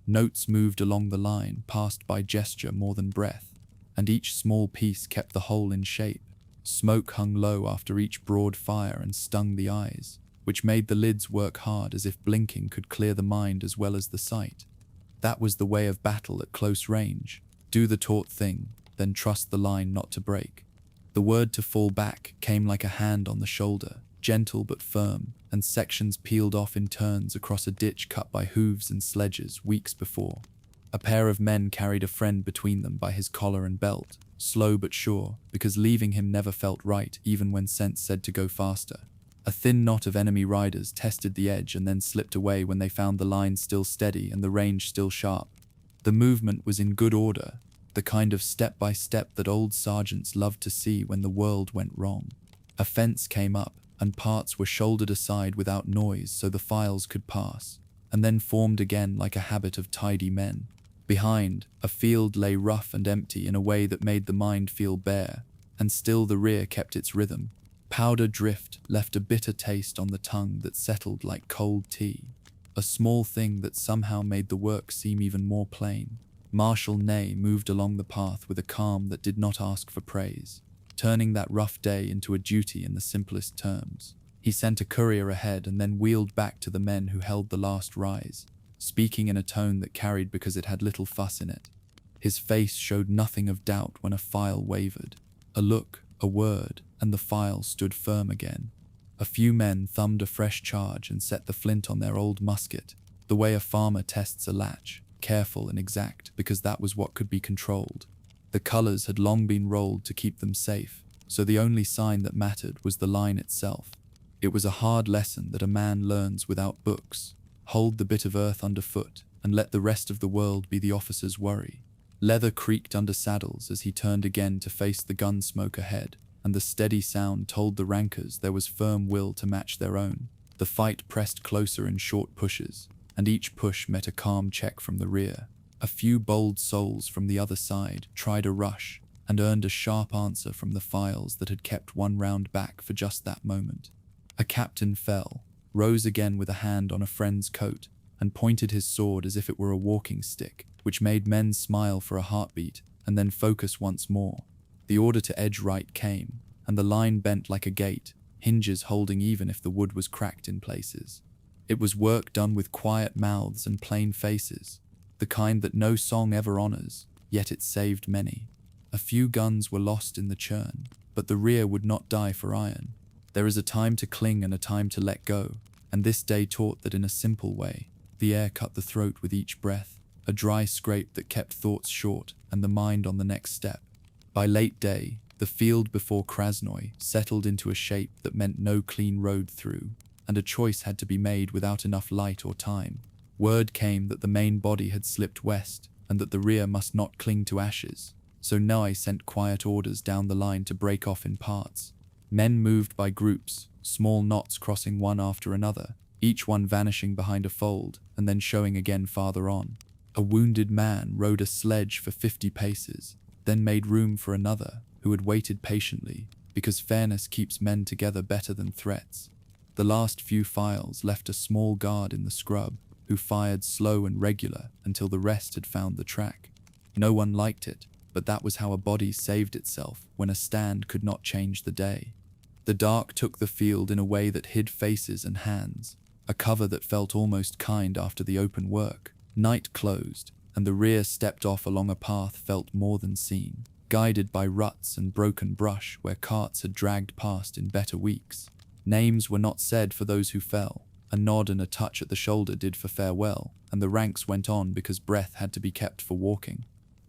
Notes moved along the line, passed by gesture more than breath, and each small piece kept the whole in shape. Smoke hung low after each broad fire and stung the eyes, which made the lids work hard as if blinking could clear the mind as well as the sight. That was the way of battle at close range. Do the taught thing, then trust the line not to break. The word to fall back came like a hand on the shoulder, gentle but firm, and sections peeled off in turns across a ditch cut by hooves and sledges weeks before. A pair of men carried a friend between them by his collar and belt, slow but sure, because leaving him never felt right even when sense said to go faster. A thin knot of enemy riders tested the edge and then slipped away when they found the line still steady and the range still sharp. The movement was in good order, the kind of step-by-step that old sergeants loved to see when the world went wrong. A fence came up, and parts were shouldered aside without noise so the files could pass, and then formed again like a habit of tidy men. Behind, a field lay rough and empty in a way that made the mind feel bare, and still the rear kept its rhythm. Powder drift left a bitter taste on the tongue that settled like cold tea, a small thing that somehow made the work seem even more plain. Marshal Ney moved along the path with a calm that did not ask for praise, turning that rough day into a duty in the simplest terms. He sent a courier ahead and then wheeled back to the men who held the last rise, speaking in a tone that carried because it had little fuss in it. His face showed nothing of doubt when a file wavered. A look, a word, and the file stood firm again. A few men thumbed a fresh charge and set the flint on their old musket, the way a farmer tests a latch, careful and exact because that was what could be controlled. The colors had long been rolled to keep them safe, so the only sign that mattered was the line itself. It was a hard lesson that a man learns without books. Hold the bit of earth underfoot and let the rest of the world be the officer's worry. Leather creaked under saddles as he turned again to face the gun smoke ahead, and the steady sound told the rankers there was firm will to match their own. The fight pressed closer in short pushes, and each push met a calm check from the rear. A few bold souls from the other side tried a rush and earned a sharp answer from the files that had kept one round back for just that moment. A captain fell, rose again with a hand on a friend's coat, and pointed his sword as if it were a walking stick, which made men smile for a heartbeat and then focus once more. The order to edge right came, and the line bent like a gate, hinges holding even if the wood was cracked in places. It was work done with quiet mouths and plain faces, the kind that no song ever honors, yet it saved many. A few guns were lost in the churn, but the rear would not die for iron. There is a time to cling and a time to let go, and this day taught that in a simple way. The air cut the throat with each breath, a dry scrape that kept thoughts short and the mind on the next step. By late day, the field before Krasnoy settled into a shape that meant no clean road through, and a choice had to be made without enough light or time. Word came that the main body had slipped west and that the rear must not cling to ashes, so Nye sent quiet orders down the line to break off in parts. Men moved by groups, small knots crossing one after another, each one vanishing behind a fold and then showing again farther on. A wounded man rode a sledge for 50 paces, then made room for another who had waited patiently, because fairness keeps men together better than threats. The last few files left a small guard in the scrub, who fired slow and regular until the rest had found the track. No one liked it, but that was how a body saved itself when a stand could not change the day. The dark took the field in a way that hid faces and hands, a cover that felt almost kind after the open work. Night closed, and the rear stepped off along a path felt more than seen, guided by ruts and broken brush where carts had dragged past in better weeks. Names were not said for those who fell. A nod and a touch at the shoulder did for farewell, and the ranks went on because breath had to be kept for walking.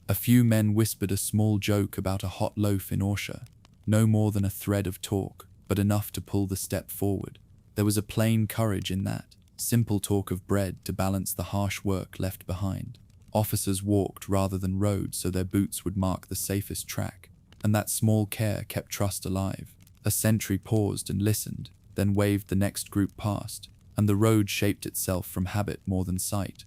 A few men whispered a small joke about a hot loaf in Orsha, no more than a thread of talk, but enough to pull the step forward. There was a plain courage in that, simple talk of bread to balance the harsh work left behind. Officers walked rather than rode so their boots would mark the safest track, and that small care kept trust alive. A sentry paused and listened, then waved the next group past, and the road shaped itself from habit more than sight.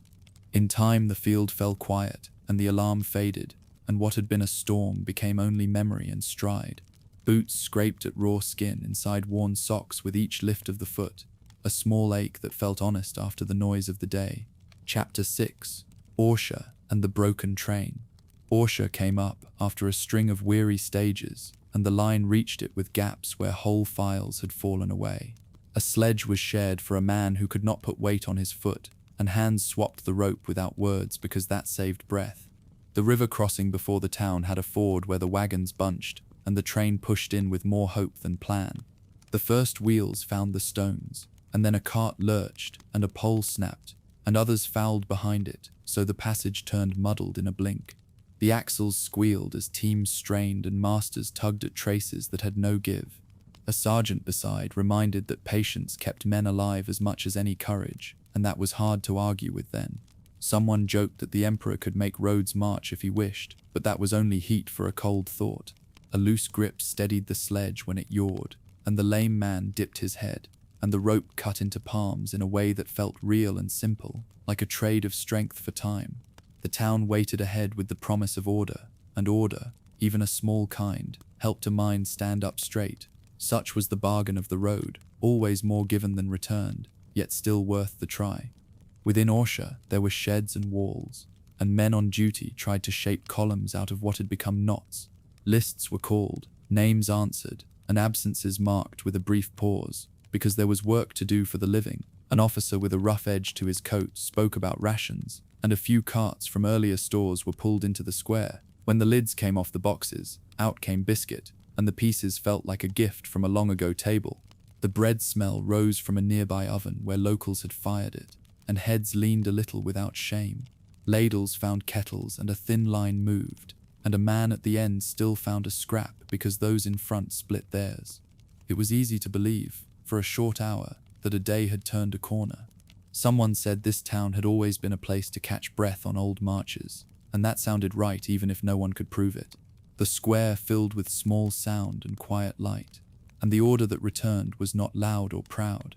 In time the field fell quiet, and the alarm faded, and what had been a storm became only memory and stride. Boots scraped at raw skin inside worn socks with each lift of the foot, a small ache that felt honest after the noise of the day. Chapter 6. Orsha and the Broken Train. Orsha came up after a string of weary stages, and the line reached it with gaps where whole files had fallen away. A sledge was shared for a man who could not put weight on his foot, and hands swapped the rope without words because that saved breath. The river crossing before the town had a ford where the wagons bunched, and the train pushed in with more hope than plan. The first wheels found the stones, and then a cart lurched, and a pole snapped, and others fouled behind it, so the passage turned muddled in a blink. The axles squealed as teams strained and masters tugged at traces that had no give. A sergeant beside reminded that patience kept men alive as much as any courage, and that was hard to argue with then. Someone joked that the emperor could make roads march if he wished, but that was only heat for a cold thought. A loose grip steadied the sledge when it yawed, and the lame man dipped his head, and the rope cut into palms in a way that felt real and simple, like a trade of strength for time. The town waited ahead with the promise of order, and order, even a small kind, helped a mind stand up straight. Such was the bargain of the road, always more given than returned, yet still worth the try. Within Orsha there were sheds and walls, and men on duty tried to shape columns out of what had become knots. Lists were called, names answered, and absences marked with a brief pause, because there was work to do for the living. An officer with a rough edge to his coat spoke about rations, and a few carts from earlier stores were pulled into the square. When the lids came off the boxes, out came biscuit, and the pieces felt like a gift from a long-ago table. The bread smell rose from a nearby oven where locals had fired it, and heads leaned a little without shame. Ladles found kettles and a thin line moved, and a man at the end still found a scrap because those in front split theirs. It was easy to believe, for a short hour, that a day had turned a corner. Someone said this town had always been a place to catch breath on old marches, and that sounded right even if no one could prove it. The square filled with small sound and quiet light, and the order that returned was not loud or proud.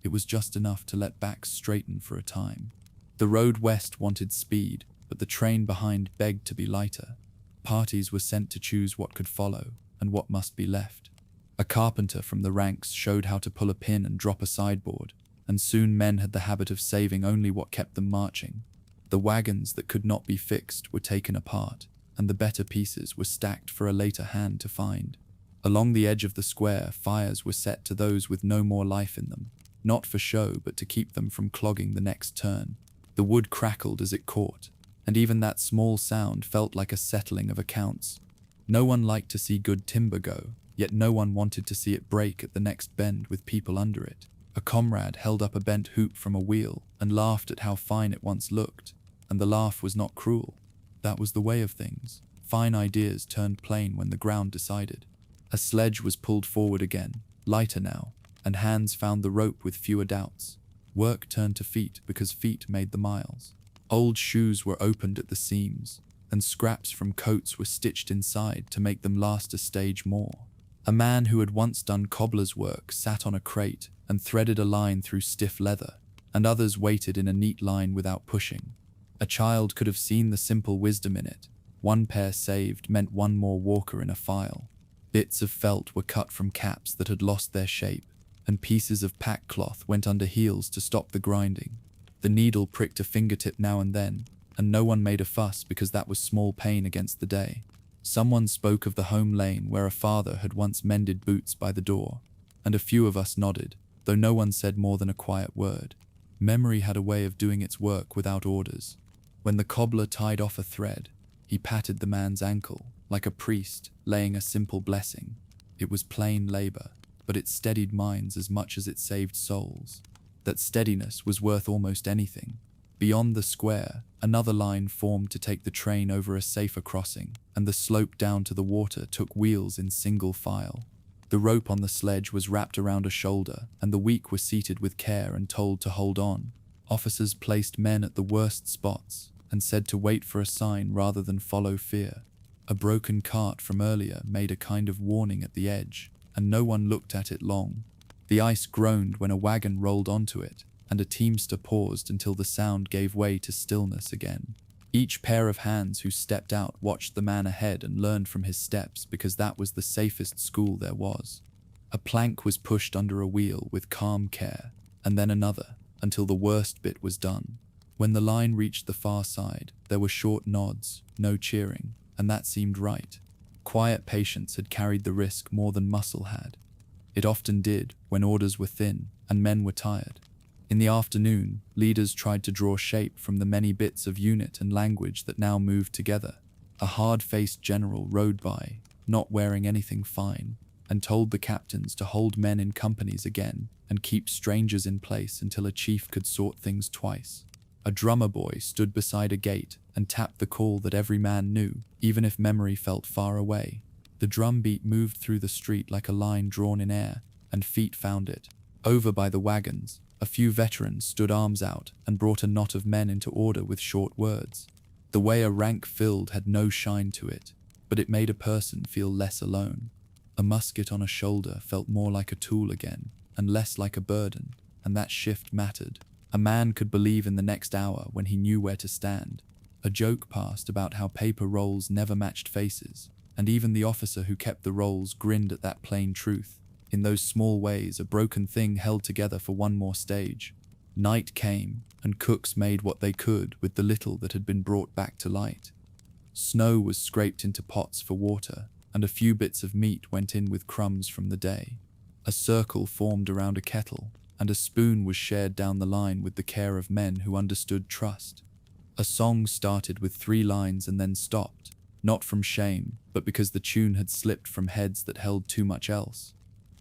It was just enough to let backs straighten for a time. The road west wanted speed, but the train behind begged to be lighter. Parties were sent to choose what could follow and what must be left. A carpenter from the ranks showed how to pull a pin and drop a sideboard, and soon men had the habit of saving only what kept them marching. The wagons that could not be fixed were taken apart, and the better pieces were stacked for a later hand to find. Along the edge of the square, fires were set to those with no more life in them, not for show but to keep them from clogging the next turn. The wood crackled as it caught, and even that small sound felt like a settling of accounts. No one liked to see good timber go, yet no one wanted to see it break at the next bend with people under it. A comrade held up a bent hoop from a wheel and laughed at how fine it once looked, and the laugh was not cruel. That was the way of things. Fine ideas turned plain when the ground decided. A sledge was pulled forward again, lighter now, and hands found the rope with fewer doubts. Work turned to feet because feet made the miles. Old shoes were opened at the seams, and scraps from coats were stitched inside to make them last a stage more. A man who had once done cobbler's work sat on a crate and threaded a line through stiff leather, and others waited in a neat line without pushing. A child could have seen the simple wisdom in it. One pair saved meant one more walker in a file. Bits of felt were cut from caps that had lost their shape, and pieces of pack cloth went under heels to stop the grinding. The needle pricked a fingertip now and then, and no one made a fuss because that was small pain against the day. Someone spoke of the home lane where a father had once mended boots by the door, and a few of us nodded, though no one said more than a quiet word. Memory had a way of doing its work without orders. When the cobbler tied off a thread, he patted the man's ankle, like a priest laying a simple blessing. It was plain labor, but it steadied minds as much as it saved souls. That steadiness was worth almost anything. Beyond the square, another line formed to take the train over a safer crossing, and the slope down to the water took wheels in single file. The rope on the sledge was wrapped around a shoulder, and the weak were seated with care and told to hold on. Officers placed men at the worst spots, and said to wait for a sign rather than follow fear. A broken cart from earlier made a kind of warning at the edge, and no one looked at it long. The ice groaned when a wagon rolled onto it, and a teamster paused until the sound gave way to stillness again. Each pair of hands who stepped out watched the man ahead and learned from his steps because that was the safest school there was. A plank was pushed under a wheel with calm care, and then another, until the worst bit was done. When the line reached the far side, there were short nods, no cheering, and that seemed right. Quiet patience had carried the risk more than muscle had. It often did when orders were thin and men were tired. In the afternoon, leaders tried to draw shape from the many bits of unit and language that now moved together. A hard-faced general rode by, not wearing anything fine, and told the captains to hold men in companies again and keep strangers in place until a chief could sort things twice. A drummer boy stood beside a gate and tapped the call that every man knew, even if memory felt far away. The drum beat moved through the street like a line drawn in air, and feet found it. Over by the wagons, a few veterans stood arms out and brought a knot of men into order with short words. The way a rank filled had no shine to it, but it made a person feel less alone. A musket on a shoulder felt more like a tool again, and less like a burden, and that shift mattered. A man could believe in the next hour when he knew where to stand. A joke passed about how paper rolls never matched faces, and even the officer who kept the rolls grinned at that plain truth. In those small ways, a broken thing held together for one more stage. Night came, and cooks made what they could with the little that had been brought back to light. Snow was scraped into pots for water, and a few bits of meat went in with crumbs from the day. A circle formed around a kettle, and a spoon was shared down the line with the care of men who understood trust. A song started with 3 lines and then stopped, not from shame, but because the tune had slipped from heads that held too much else.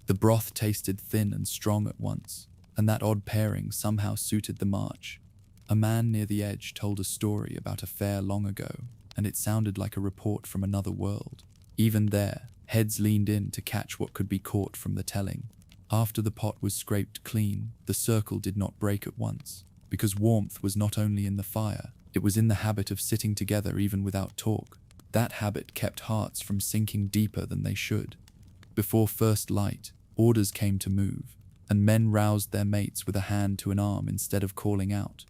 The broth tasted thin and strong at once, and that odd pairing somehow suited the march. A man near the edge told a story about a fair long ago, and it sounded like a report from another world. Even there, heads leaned in to catch what could be caught from the telling. After the pot was scraped clean, the circle did not break at once, because warmth was not only in the fire, it was in the habit of sitting together even without talk. That habit kept hearts from sinking deeper than they should. Before first light, orders came to move. and men roused their mates with a hand to an arm instead of calling out.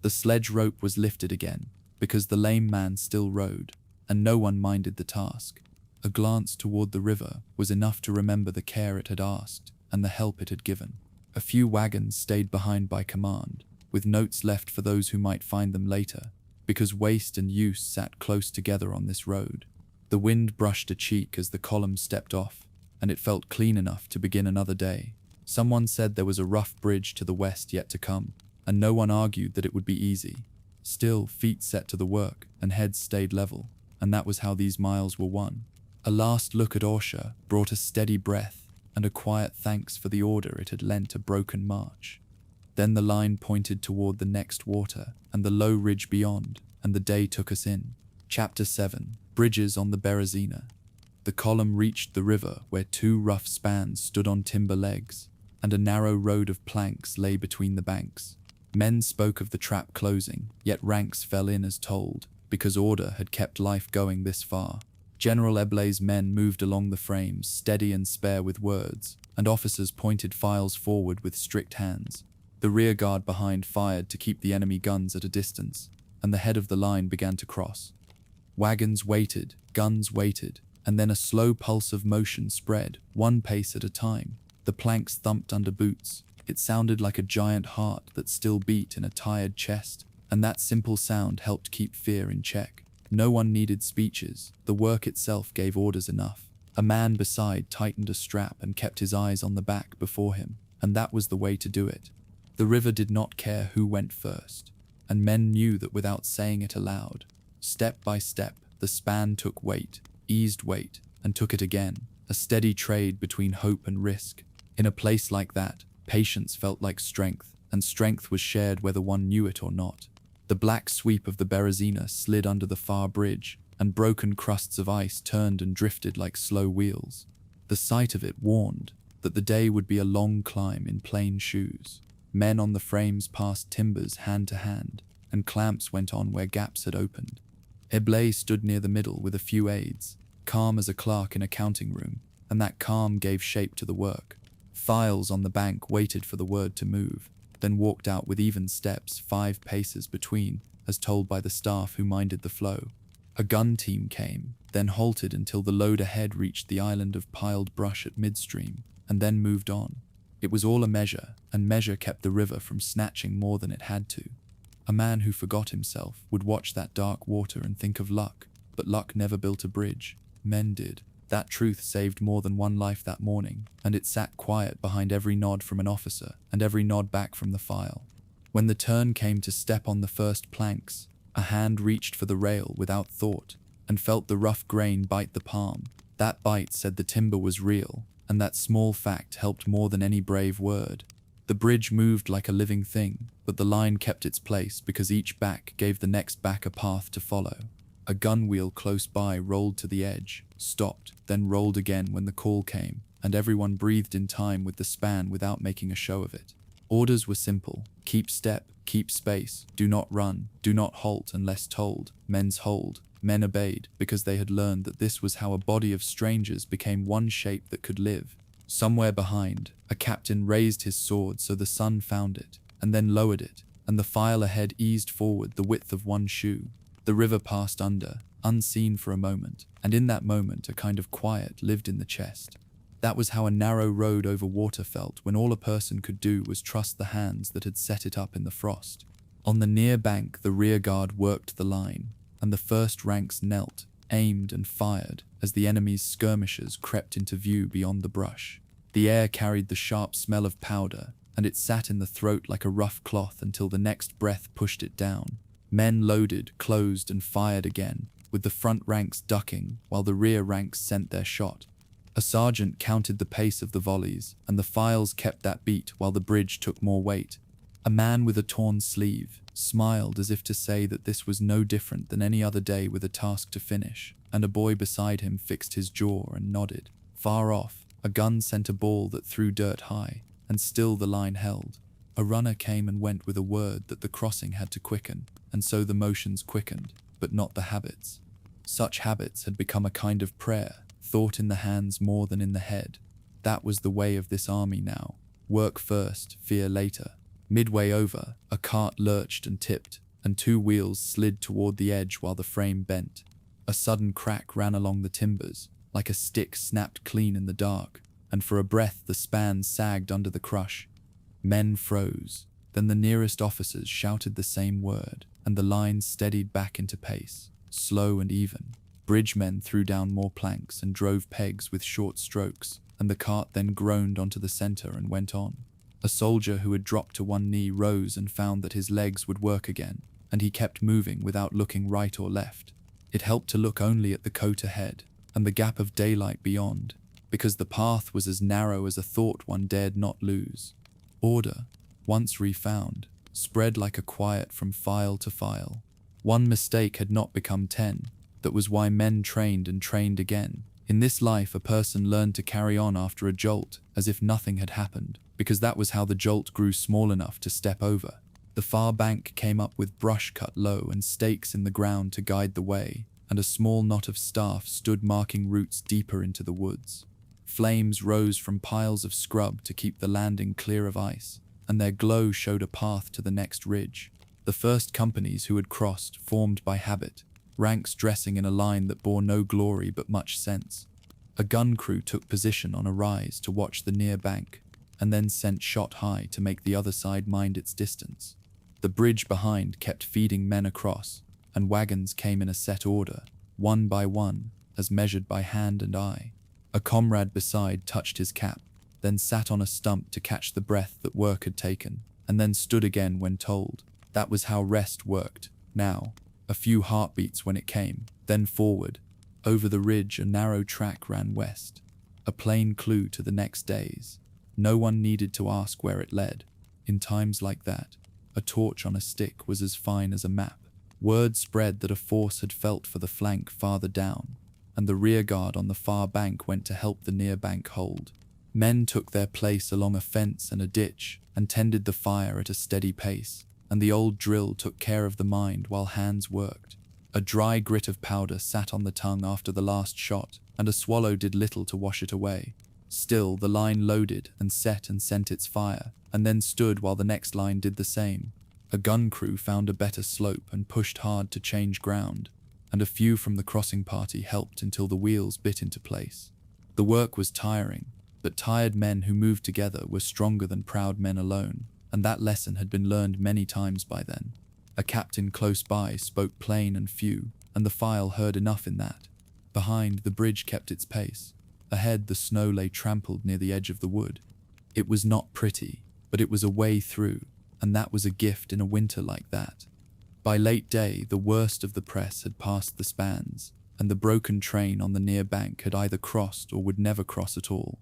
The sledge rope was lifted again, because the lame man still rode, and no one minded the task. A glance toward the river was enough to remember the care it had asked and the help it had given. A few wagons stayed behind by command, with notes left for those who might find them later, because waste and use sat close together on this road. The wind brushed a cheek as the column stepped off, and it felt clean enough to begin another day. Someone said there was a rough bridge to the west yet to come, and no one argued that it would be easy. Still, feet set to the work, and heads stayed level, and that was how these miles were won. A last look at Orsha brought a steady breath and a quiet thanks for the order it had lent a broken march. Then the line pointed toward the next water and the low ridge beyond, and the day took us in. Chapter 7. Bridges on the Berezina. The column reached the river where two rough spans stood on timber legs, and a narrow road of planks lay between the banks. Men spoke of the trap closing, yet ranks fell in as told, because order had kept life going this far. General Eble's men moved along the frames, steady and spare with words, and officers pointed files forward with strict hands. The rear guard behind fired to keep the enemy guns at a distance, and the head of the line began to cross. Wagons waited, guns waited, and then a slow pulse of motion spread, one pace at a time. The planks thumped under boots. It sounded like a giant heart that still beat in a tired chest, and that simple sound helped keep fear in check. No one needed speeches. The work itself gave orders enough. A man beside tightened a strap and kept his eyes on the back before him, and that was the way to do it. The river did not care who went first, and men knew that without saying it aloud. Step by step, the span took weight, eased weight, and took it again, a steady trade between hope and risk. In a place like that, patience felt like strength, and strength was shared whether one knew it or not. The black sweep of the Berezina slid under the far bridge, and broken crusts of ice turned and drifted like slow wheels. The sight of it warned that the day would be a long climb in plain shoes. Men on the frames passed timbers hand to hand, and clamps went on where gaps had opened. Eble stood near the middle with a few aides, calm as a clerk in a counting room, and that calm gave shape to the work. Files on the bank waited for the word to move, then walked out with even steps, 5 paces between, as told by the staff who minded the flow. A gun team came, then halted until the load ahead reached the island of piled brush at midstream, and then moved on. It was all a measure, and measure kept the river from snatching more than it had to. A man who forgot himself would watch that dark water and think of luck, but luck never built a bridge. Men did. That truth saved more than one life that morning, and it sat quiet behind every nod from an officer and every nod back from the file. When the turn came to step on the first planks, a hand reached for the rail without thought and felt the rough grain bite the palm. That bite said the timber was real, and that small fact helped more than any brave word. The bridge moved like a living thing, but the line kept its place because each back gave the next back a path to follow. A gun wheel close by rolled to the edge, stopped, then rolled again when the call came, and everyone breathed in time with the span without making a show of it. Orders were simple: keep step, keep space, do not run, do not halt unless told. Men's hold. Men obeyed because they had learned that this was how a body of strangers became one shape that could live. Somewhere behind, a captain raised his sword so the sun found it, and then lowered it, and the file ahead eased forward the width of one shoe. The river passed under, unseen for a moment, and in that moment a kind of quiet lived in the chest. That was how a narrow road over water felt when all a person could do was trust the hands that had set it up in the frost. On the near bank the rear guard worked the line, and the first ranks knelt, aimed and fired as the enemy's skirmishers crept into view beyond the brush. The air carried the sharp smell of powder, and it sat in the throat like a rough cloth until the next breath pushed it down. Men loaded, closed, and fired again, with the front ranks ducking while the rear ranks sent their shot. A sergeant counted the pace of the volleys, and the files kept that beat while the bridge took more weight. A man with a torn sleeve smiled as if to say that this was no different than any other day with a task to finish, and a boy beside him fixed his jaw and nodded. Far off, a gun sent a ball that threw dirt high, and still the line held. A runner came and went with a word that the crossing had to quicken, and so the motions quickened, but not the habits. Such habits had become a kind of prayer, thought in the hands more than in the head. That was the way of this army now. work first, fear later. Midway over, a cart lurched and tipped, and two wheels slid toward the edge while the frame bent. A sudden crack ran along the timbers, like a stick snapped clean in the dark, and for a breath the span sagged under the crush. Men froze. Then the nearest officers shouted the same word, and the line steadied back into pace, slow and even. Bridgemen threw down more planks and drove pegs with short strokes, and the cart then groaned onto the center and went on. A soldier who had dropped to one knee rose and found that his legs would work again, and he kept moving without looking right or left. It helped to look only at the coat ahead, and the gap of daylight beyond, because the path was as narrow as a thought one dared not lose. Order, once refound, spread like a quiet from file to file. One mistake had not become 10. That was why men trained and trained again. In this life, a person learned to carry on after a jolt, as if nothing had happened, because that was how the jolt grew small enough to step over. The far bank came up with brush cut low and stakes in the ground to guide the way, and a small knot of staff stood marking routes deeper into the woods. Flames rose from piles of scrub to keep the landing clear of ice, and their glow showed a path to the next ridge. The first companies who had crossed formed by habit, ranks dressing in a line that bore no glory but much sense. A gun crew took position on a rise to watch the near bank, and then sent shot high to make the other side mind its distance. The bridge behind kept feeding men across, and wagons came in a set order, one by one, as measured by hand and eye. A comrade beside touched his cap, then sat on a stump to catch the breath that work had taken, and then stood again when told. That was how rest worked. Now, a few heartbeats when it came, then forward. Over the ridge a narrow track ran west, a plain clue to the next days. No one needed to ask where it led. In times like that, a torch on a stick was as fine as a map. Word spread that a force had felt for the flank farther down, and the rear guard on the far bank went to help the near bank hold. Men took their place along a fence and a ditch, and tended the fire at a steady pace, and the old drill took care of the mind while hands worked. A dry grit of powder sat on the tongue after the last shot, and a swallow did little to wash it away. Still, the line loaded and set and sent its fire, and then stood while the next line did the same. A gun crew found a better slope and pushed hard to change ground, and a few from the crossing party helped until the wheels bit into place. The work was tiring, but tired men who moved together were stronger than proud men alone, and that lesson had been learned many times by then. A captain close by spoke plain and few, and the file heard enough in that. Behind, the bridge kept its pace. Ahead, the snow lay trampled near the edge of the wood. It was not pretty, but it was a way through, and that was a gift in a winter like that. By late day, the worst of the press had passed the spans, and the broken train on the near bank had either crossed or would never cross at all.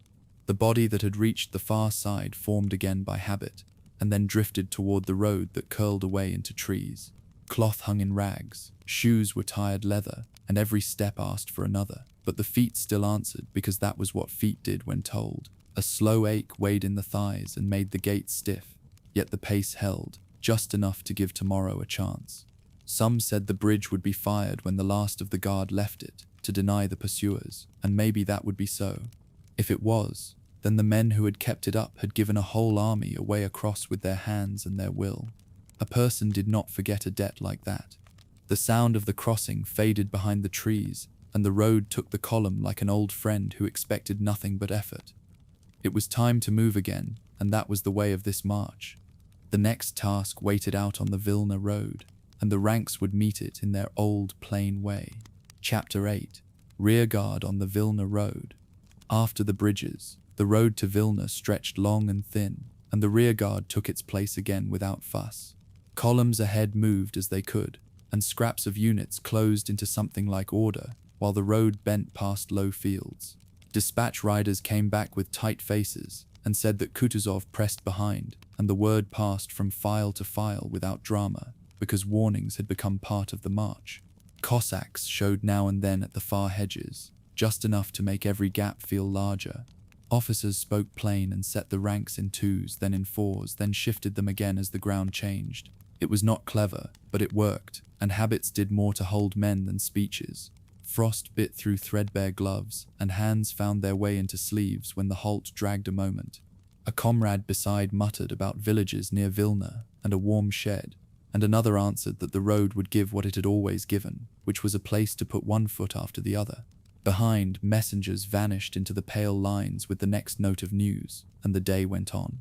The body that had reached the far side formed again by habit, and then drifted toward the road that curled away into trees. Cloth hung in rags, shoes were tired leather, and every step asked for another, but the feet still answered because that was what feet did when told. A slow ache weighed in the thighs and made the gait stiff, yet the pace held, just enough to give tomorrow a chance. Some said the bridge would be fired when the last of the guard left it, to deny the pursuers, and maybe that would be so. If it was, then the men who had kept it up had given a whole army a way across with their hands and their will. A person did not forget a debt like that. The sound of the crossing faded behind the trees, and the road took the column like an old friend who expected nothing but effort. It was time to move again, and that was the way of this march. The next task waited out on the Vilna road, and the ranks would meet it in their old plain way. Chapter 8. Rearguard on the Vilna road. After the bridges, the road to Vilna stretched long and thin, and the rearguard took its place again without fuss. Columns ahead moved as they could, and scraps of units closed into something like order, while the road bent past low fields. Dispatch riders came back with tight faces, and said that Kutuzov pressed behind, and the word passed from file to file without drama, because warnings had become part of the march. Cossacks showed now and then at the far hedges, just enough to make every gap feel larger. Officers spoke plain and set the ranks in twos, then in fours, then shifted them again as the ground changed. It was not clever, but it worked, and habits did more to hold men than speeches. Frost bit through threadbare gloves, and hands found their way into sleeves when the halt dragged a moment. A comrade beside muttered about villages near Vilna and a warm shed, and another answered that the road would give what it had always given, which was a place to put one foot after the other. Behind, messengers vanished into the pale lines with the next note of news, and the day went on.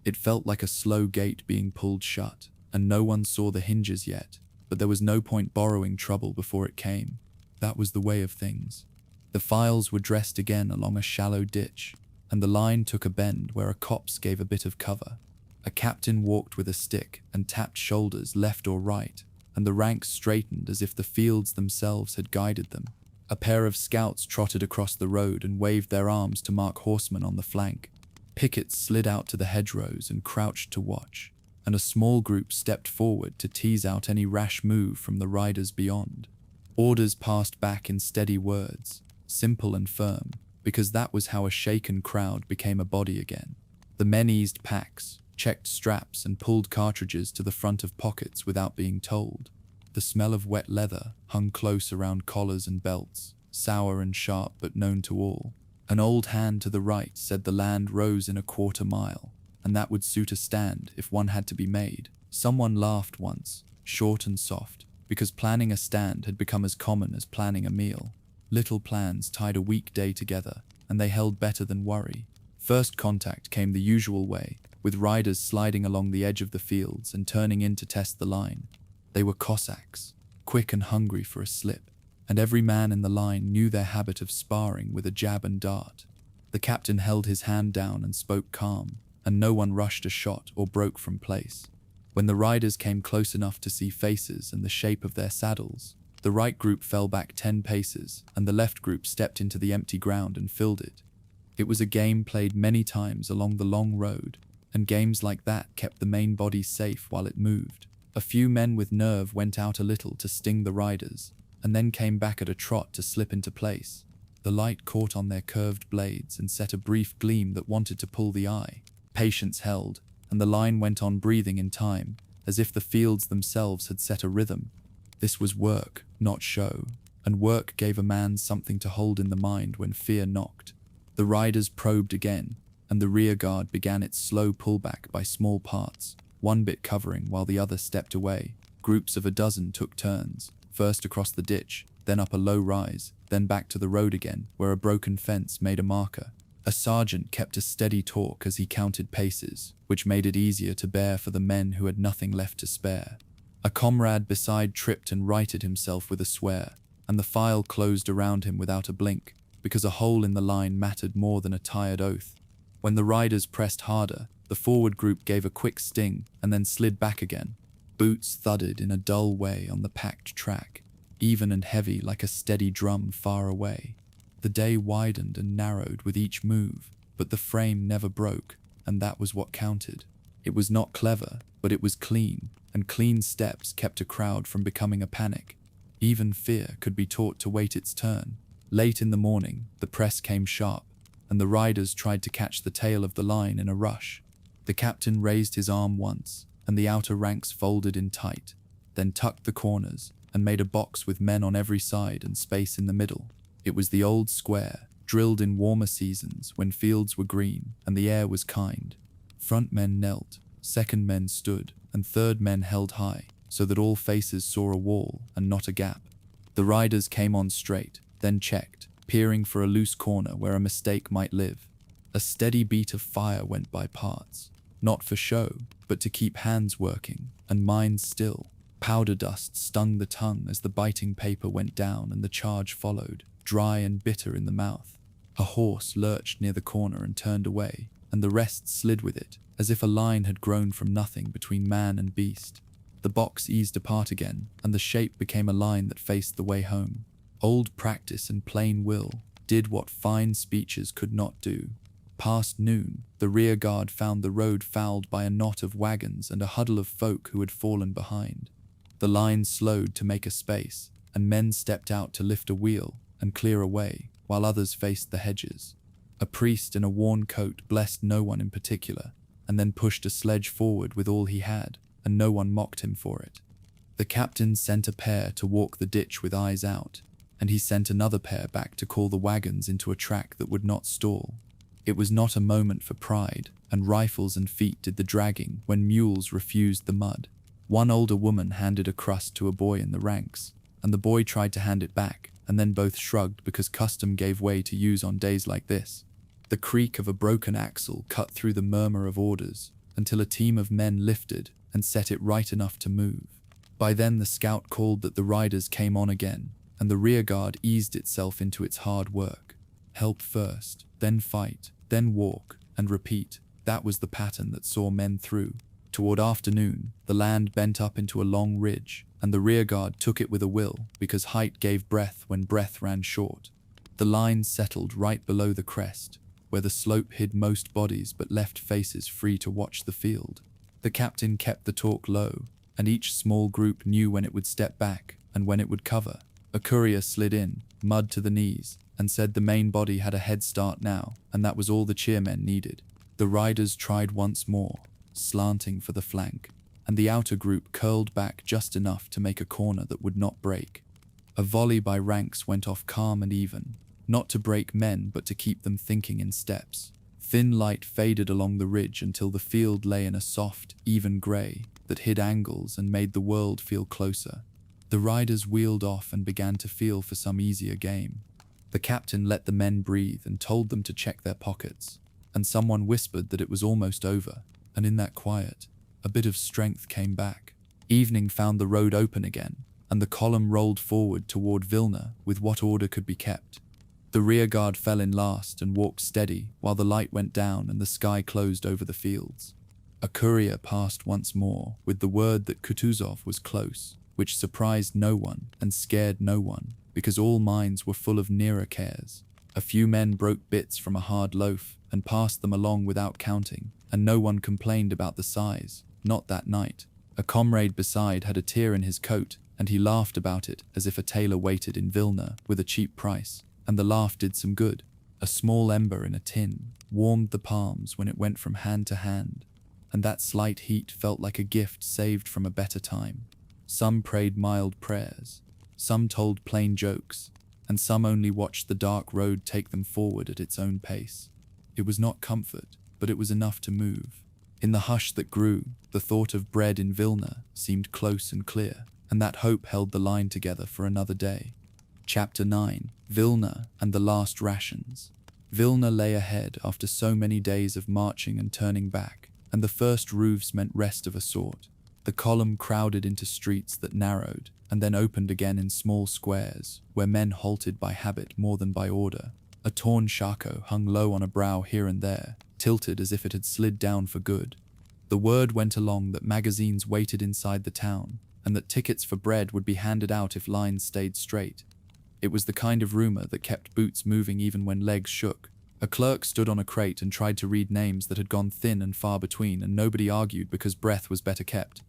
It felt like a slow gate being pulled shut, and no one saw the hinges yet, but there was no point borrowing trouble before it came. That was the way of things. The files were dressed again along a shallow ditch, and the line took a bend where a copse gave a bit of cover. A captain walked with a stick and tapped shoulders left or right, and the ranks straightened as if the fields themselves had guided them. A pair of scouts trotted across the road and waved their arms to mark horsemen on the flank. Pickets slid out to the hedgerows and crouched to watch, and a small group stepped forward to tease out any rash move from the riders beyond. Orders passed back in steady words, simple and firm, because that was how a shaken crowd became a body again. The men eased packs, checked straps, and pulled cartridges to the front of pockets without being told. The smell of wet leather hung close around collars and belts, sour and sharp but known to all. An old hand to the right said the land rose in a quarter mile, and that would suit a stand if one had to be made. Someone laughed once, short and soft, because planning a stand had become as common as planning a meal. Little plans tied a weekday together, and they held better than worry. First contact came the usual way, with riders sliding along the edge of the fields and turning in to test the line. They were Cossacks, quick and hungry for a slip, and every man in the line knew their habit of sparring with a jab and dart. The captain held his hand down and spoke calm, and no one rushed a shot or broke from place. When the riders came close enough to see faces and the shape of their saddles, the right group fell back 10 paces, and the left group stepped into the empty ground and filled it. It was a game played many times along the long road, and games like that kept the main body safe while it moved. A few men with nerve went out a little to sting the riders, and then came back at a trot to slip into place. The light caught on their curved blades and set a brief gleam that wanted to pull the eye. Patience held, and the line went on breathing in time, as if the fields themselves had set a rhythm. This was work, not show, and work gave a man something to hold in the mind when fear knocked. The riders probed again, and the rear guard began its slow pullback by small parts, one bit covering while the other stepped away. Groups of a dozen took turns, first across the ditch, then up a low rise, then back to the road again, where a broken fence made a marker. A sergeant kept a steady talk as he counted paces, which made it easier to bear for the men who had nothing left to spare. A comrade beside tripped and righted himself with a swear, and the file closed around him without a blink, because a hole in the line mattered more than a tired oath. When the riders pressed harder, the forward group gave a quick sting and then slid back again. Boots thudded in a dull way on the packed track, even and heavy like a steady drum far away. The day widened and narrowed with each move, but the frame never broke, and that was what counted. It was not clever, but it was clean, and clean steps kept a crowd from becoming a panic. Even fear could be taught to wait its turn. Late in the morning, the press came sharp, and the riders tried to catch the tail of the line in a rush. The captain raised his arm once, and the outer ranks folded in tight, then tucked the corners and made a box with men on every side and space in the middle. It was the old square, drilled in warmer seasons when fields were green and the air was kind. Front men knelt, second men stood, and third men held high, so that all faces saw a wall and not a gap. The riders came on straight, then checked, peering for a loose corner where a mistake might live. A steady beat of fire went by parts, not for show, but to keep hands working and minds still. Powder dust stung the tongue as the biting paper went down and the charge followed, dry and bitter in the mouth. A horse lurched near the corner and turned away, and the rest slid with it, as if a line had grown from nothing between man and beast. The box eased apart again, and the shape became a line that faced the way home. Old practice and plain will did what fine speeches could not do. Past noon, the rear guard found the road fouled by a knot of wagons and a huddle of folk who had fallen behind. The line slowed to make a space, and men stepped out to lift a wheel and clear a way, while others faced the hedges. A priest in a worn coat blessed no one in particular, and then pushed a sledge forward with all he had, and no one mocked him for it. The captain sent a pair to walk the ditch with eyes out, and he sent another pair back to call the wagons into a track that would not stall. It was not a moment for pride, and rifles and feet did the dragging when mules refused the mud. One older woman handed a crust to a boy in the ranks, and the boy tried to hand it back, and then both shrugged because custom gave way to use on days like this. The creak of a broken axle cut through the murmur of orders until a team of men lifted and set it right enough to move. By then the scout called that the riders came on again, and the rearguard eased itself into its hard work. Help first, then fight, then walk, and repeat. That was the pattern that saw men through. Toward afternoon, the land bent up into a long ridge, and the rearguard took it with a will, because height gave breath when breath ran short. The line settled right below the crest, where the slope hid most bodies but left faces free to watch the field. The captain kept the talk low, and each small group knew when it would step back and when it would cover. A courier slid in, mud to the knees, and said the main body had a head start now, and that was all the cheermen needed. The riders tried once more, slanting for the flank, and the outer group curled back just enough to make a corner that would not break. A volley by ranks went off calm and even, not to break men but to keep them thinking in steps. Thin light faded along the ridge until the field lay in a soft, even grey that hid angles and made the world feel closer. The riders wheeled off and began to feel for some easier game. The captain let the men breathe and told them to check their pockets, and someone whispered that it was almost over, and in that quiet, a bit of strength came back. Evening found the road open again, and the column rolled forward toward Vilna with what order could be kept. The rearguard fell in last and walked steady while the light went down and the sky closed over the fields. A courier passed once more with the word that Kutuzov was close, which surprised no one and scared no one, because all minds were full of nearer cares. A few men broke bits from a hard loaf and passed them along without counting, and no one complained about the size, not that night. A comrade beside had a tear in his coat, and he laughed about it as if a tailor waited in Vilna with a cheap price, and the laugh did some good. A small ember in a tin warmed the palms when it went from hand to hand, and that slight heat felt like a gift saved from a better time. Some prayed mild prayers, some told plain jokes, and some only watched the dark road take them forward at its own pace. It was not comfort, but it was enough to move. In the hush that grew, the thought of bread in Vilna seemed close and clear, and that hope held the line together for another day. Chapter 9. Vilna and the Last Rations. Vilna lay ahead after so many days of marching and turning back, and the first roofs meant rest of a sort. The column crowded into streets that narrowed, and then opened again in small squares, where men halted by habit more than by order. A torn shako hung low on a brow here and there, tilted as if it had slid down for good. The word went along that magazines waited inside the town, and that tickets for bread would be handed out if lines stayed straight. It was the kind of rumor that kept boots moving even when legs shook. A clerk stood on a crate and tried to read names that had gone thin and far between, and nobody argued because breath was better kept.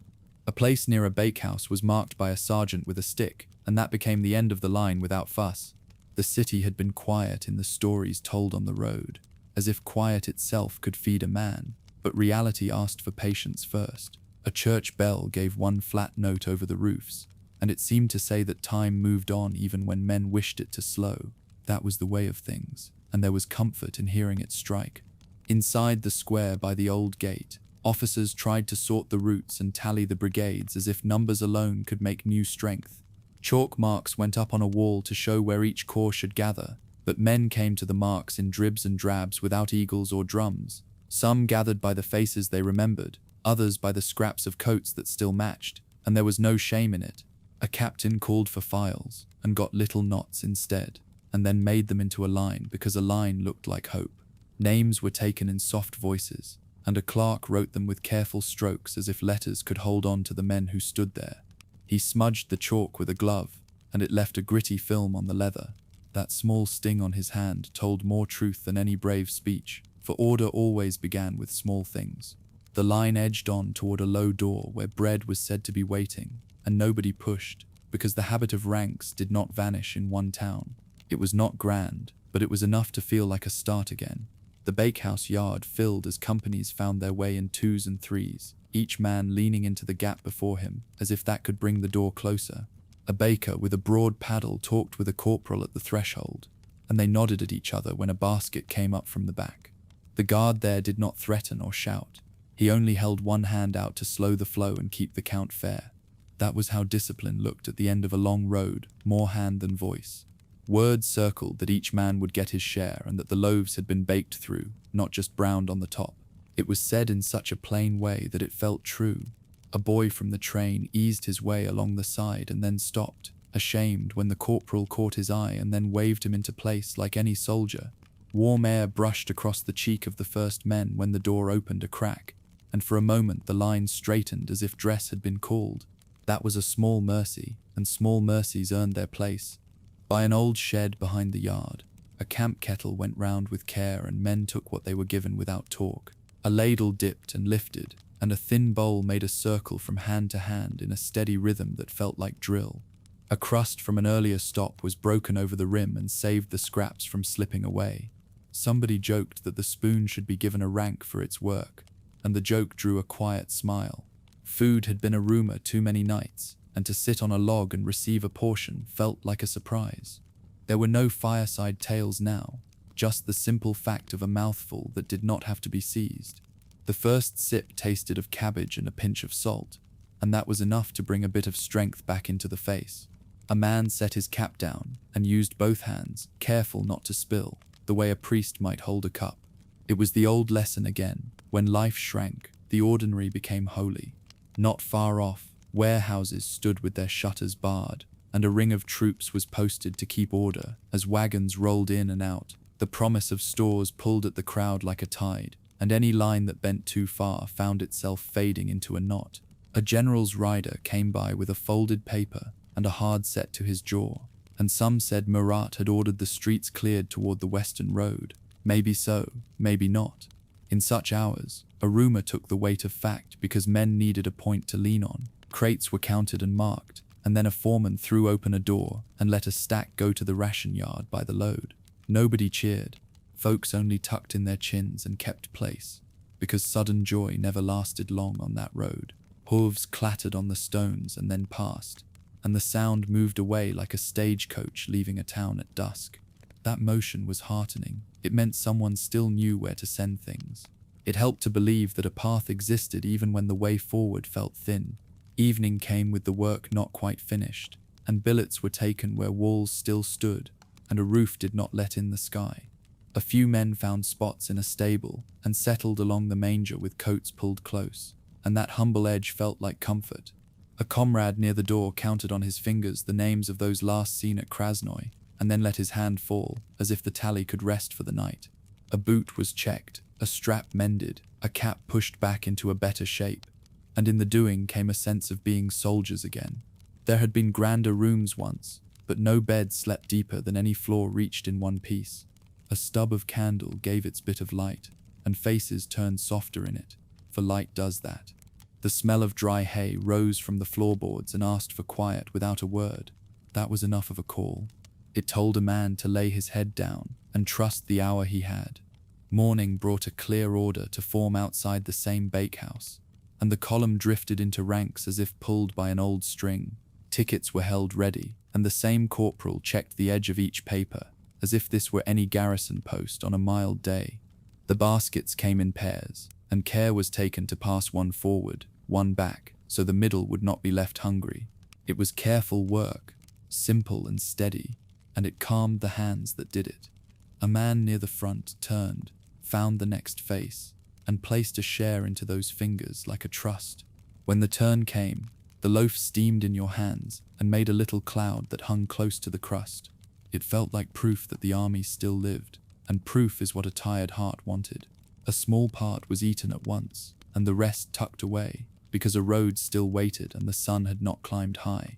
A place near a bakehouse was marked by a sergeant with a stick, and that became the end of the line without fuss. The city had been quiet in the stories told on the road, as if quiet itself could feed a man, but reality asked for patience first. A church bell gave one flat note over the roofs, and it seemed to say that time moved on even when men wished it to slow. That was the way of things, and there was comfort in hearing it strike. Inside the square by the old gate, officers tried to sort the routes and tally the brigades as if numbers alone could make new strength. Chalk marks went up on a wall to show where each corps should gather, but men came to the marks in dribs and drabs without eagles or drums. Some gathered by the faces they remembered, others by the scraps of coats that still matched, and there was no shame in it. A captain called for files and got little knots instead, and then made them into a line because a line looked like hope. Names were taken in soft voices, and a clerk wrote them with careful strokes as if letters could hold on to the men who stood there. He smudged the chalk with a glove, and it left a gritty film on the leather. That small sting on his hand told more truth than any brave speech, for order always began with small things. The line edged on toward a low door where bread was said to be waiting, and nobody pushed, because the habit of ranks did not vanish in one town. It was not grand, but it was enough to feel like a start again. The bakehouse yard filled as companies found their way in twos and threes, each man leaning into the gap before him, as if that could bring the door closer. A baker with a broad paddle talked with a corporal at the threshold, and they nodded at each other when a basket came up from the back. The guard there did not threaten or shout. He only held one hand out to slow the flow and keep the count fair. That was how discipline looked at the end of a long road, more hand than voice. Word circled that each man would get his share and that the loaves had been baked through, not just browned on the top. It was said in such a plain way that it felt true. A boy from the train eased his way along the side and then stopped, ashamed, when the corporal caught his eye and then waved him into place like any soldier. Warm air brushed across the cheek of the first men when the door opened a crack, and for a moment the line straightened as if dress had been called. That was a small mercy, and small mercies earned their place. By an old shed behind the yard, a camp kettle went round with care and men took what they were given without talk. A ladle dipped and lifted, and a thin bowl made a circle from hand to hand in a steady rhythm that felt like drill. A crust from an earlier stop was broken over the rim and saved the scraps from slipping away. Somebody joked that the spoon should be given a rank for its work, and the joke drew a quiet smile. Food had been a rumor too many nights, and to sit on a log and receive a portion felt like a surprise. There were no fireside tales now, just the simple fact of a mouthful that did not have to be seized. The first sip tasted of cabbage and a pinch of salt, and that was enough to bring a bit of strength back into the face. A man set his cap down and used both hands, careful not to spill, the way a priest might hold a cup. It was the old lesson again. When life shrank, the ordinary became holy. Not far off, warehouses stood with their shutters barred, and a ring of troops was posted to keep order as wagons rolled in and out. The promise of stores pulled at the crowd like a tide, and any line that bent too far found itself fading into a knot. A general's rider came by with a folded paper and a hard set to his jaw, and some said Murat had ordered the streets cleared toward the western road. Maybe so, maybe not. In such hours, a rumor took the weight of fact because men needed a point to lean on. Crates were counted and marked, and then a foreman threw open a door and let a stack go to the ration yard by the load. Nobody cheered. Folks only tucked in their chins and kept place, because sudden joy never lasted long on that road. Hooves clattered on the stones and then passed, and the sound moved away like a stagecoach leaving a town at dusk. That motion was heartening. It meant someone still knew where to send things. It helped to believe that a path existed even when the way forward felt thin. Evening came with the work not quite finished, and billets were taken where walls still stood, and a roof did not let in the sky. A few men found spots in a stable and settled along the manger with coats pulled close, and that humble edge felt like comfort. A comrade near the door counted on his fingers the names of those last seen at Krasnoy, and then let his hand fall, as if the tally could rest for the night. A boot was checked, a strap mended, a cap pushed back into a better shape, and in the doing came a sense of being soldiers again. There had been grander rooms once, but no bed slept deeper than any floor reached in one piece. A stub of candle gave its bit of light, and faces turned softer in it, for light does that. The smell of dry hay rose from the floorboards and asked for quiet without a word. That was enough of a call. It told a man to lay his head down and trust the hour he had. Morning brought a clear order to form outside the same bakehouse, and the column drifted into ranks as if pulled by an old string. Tickets were held ready, and the same corporal checked the edge of each paper, as if this were any garrison post on a mild day. The baskets came in pairs, and care was taken to pass one forward, one back, so the middle would not be left hungry. It was careful work, simple and steady, and it calmed the hands that did it. A man near the front turned, found the next face, and placed a share into those fingers like a trust. When the turn came, the loaf steamed in your hands and made a little cloud that hung close to the crust. It felt like proof that the army still lived, and proof is what a tired heart wanted. A small part was eaten at once, and the rest tucked away, because a road still waited and the sun had not climbed high.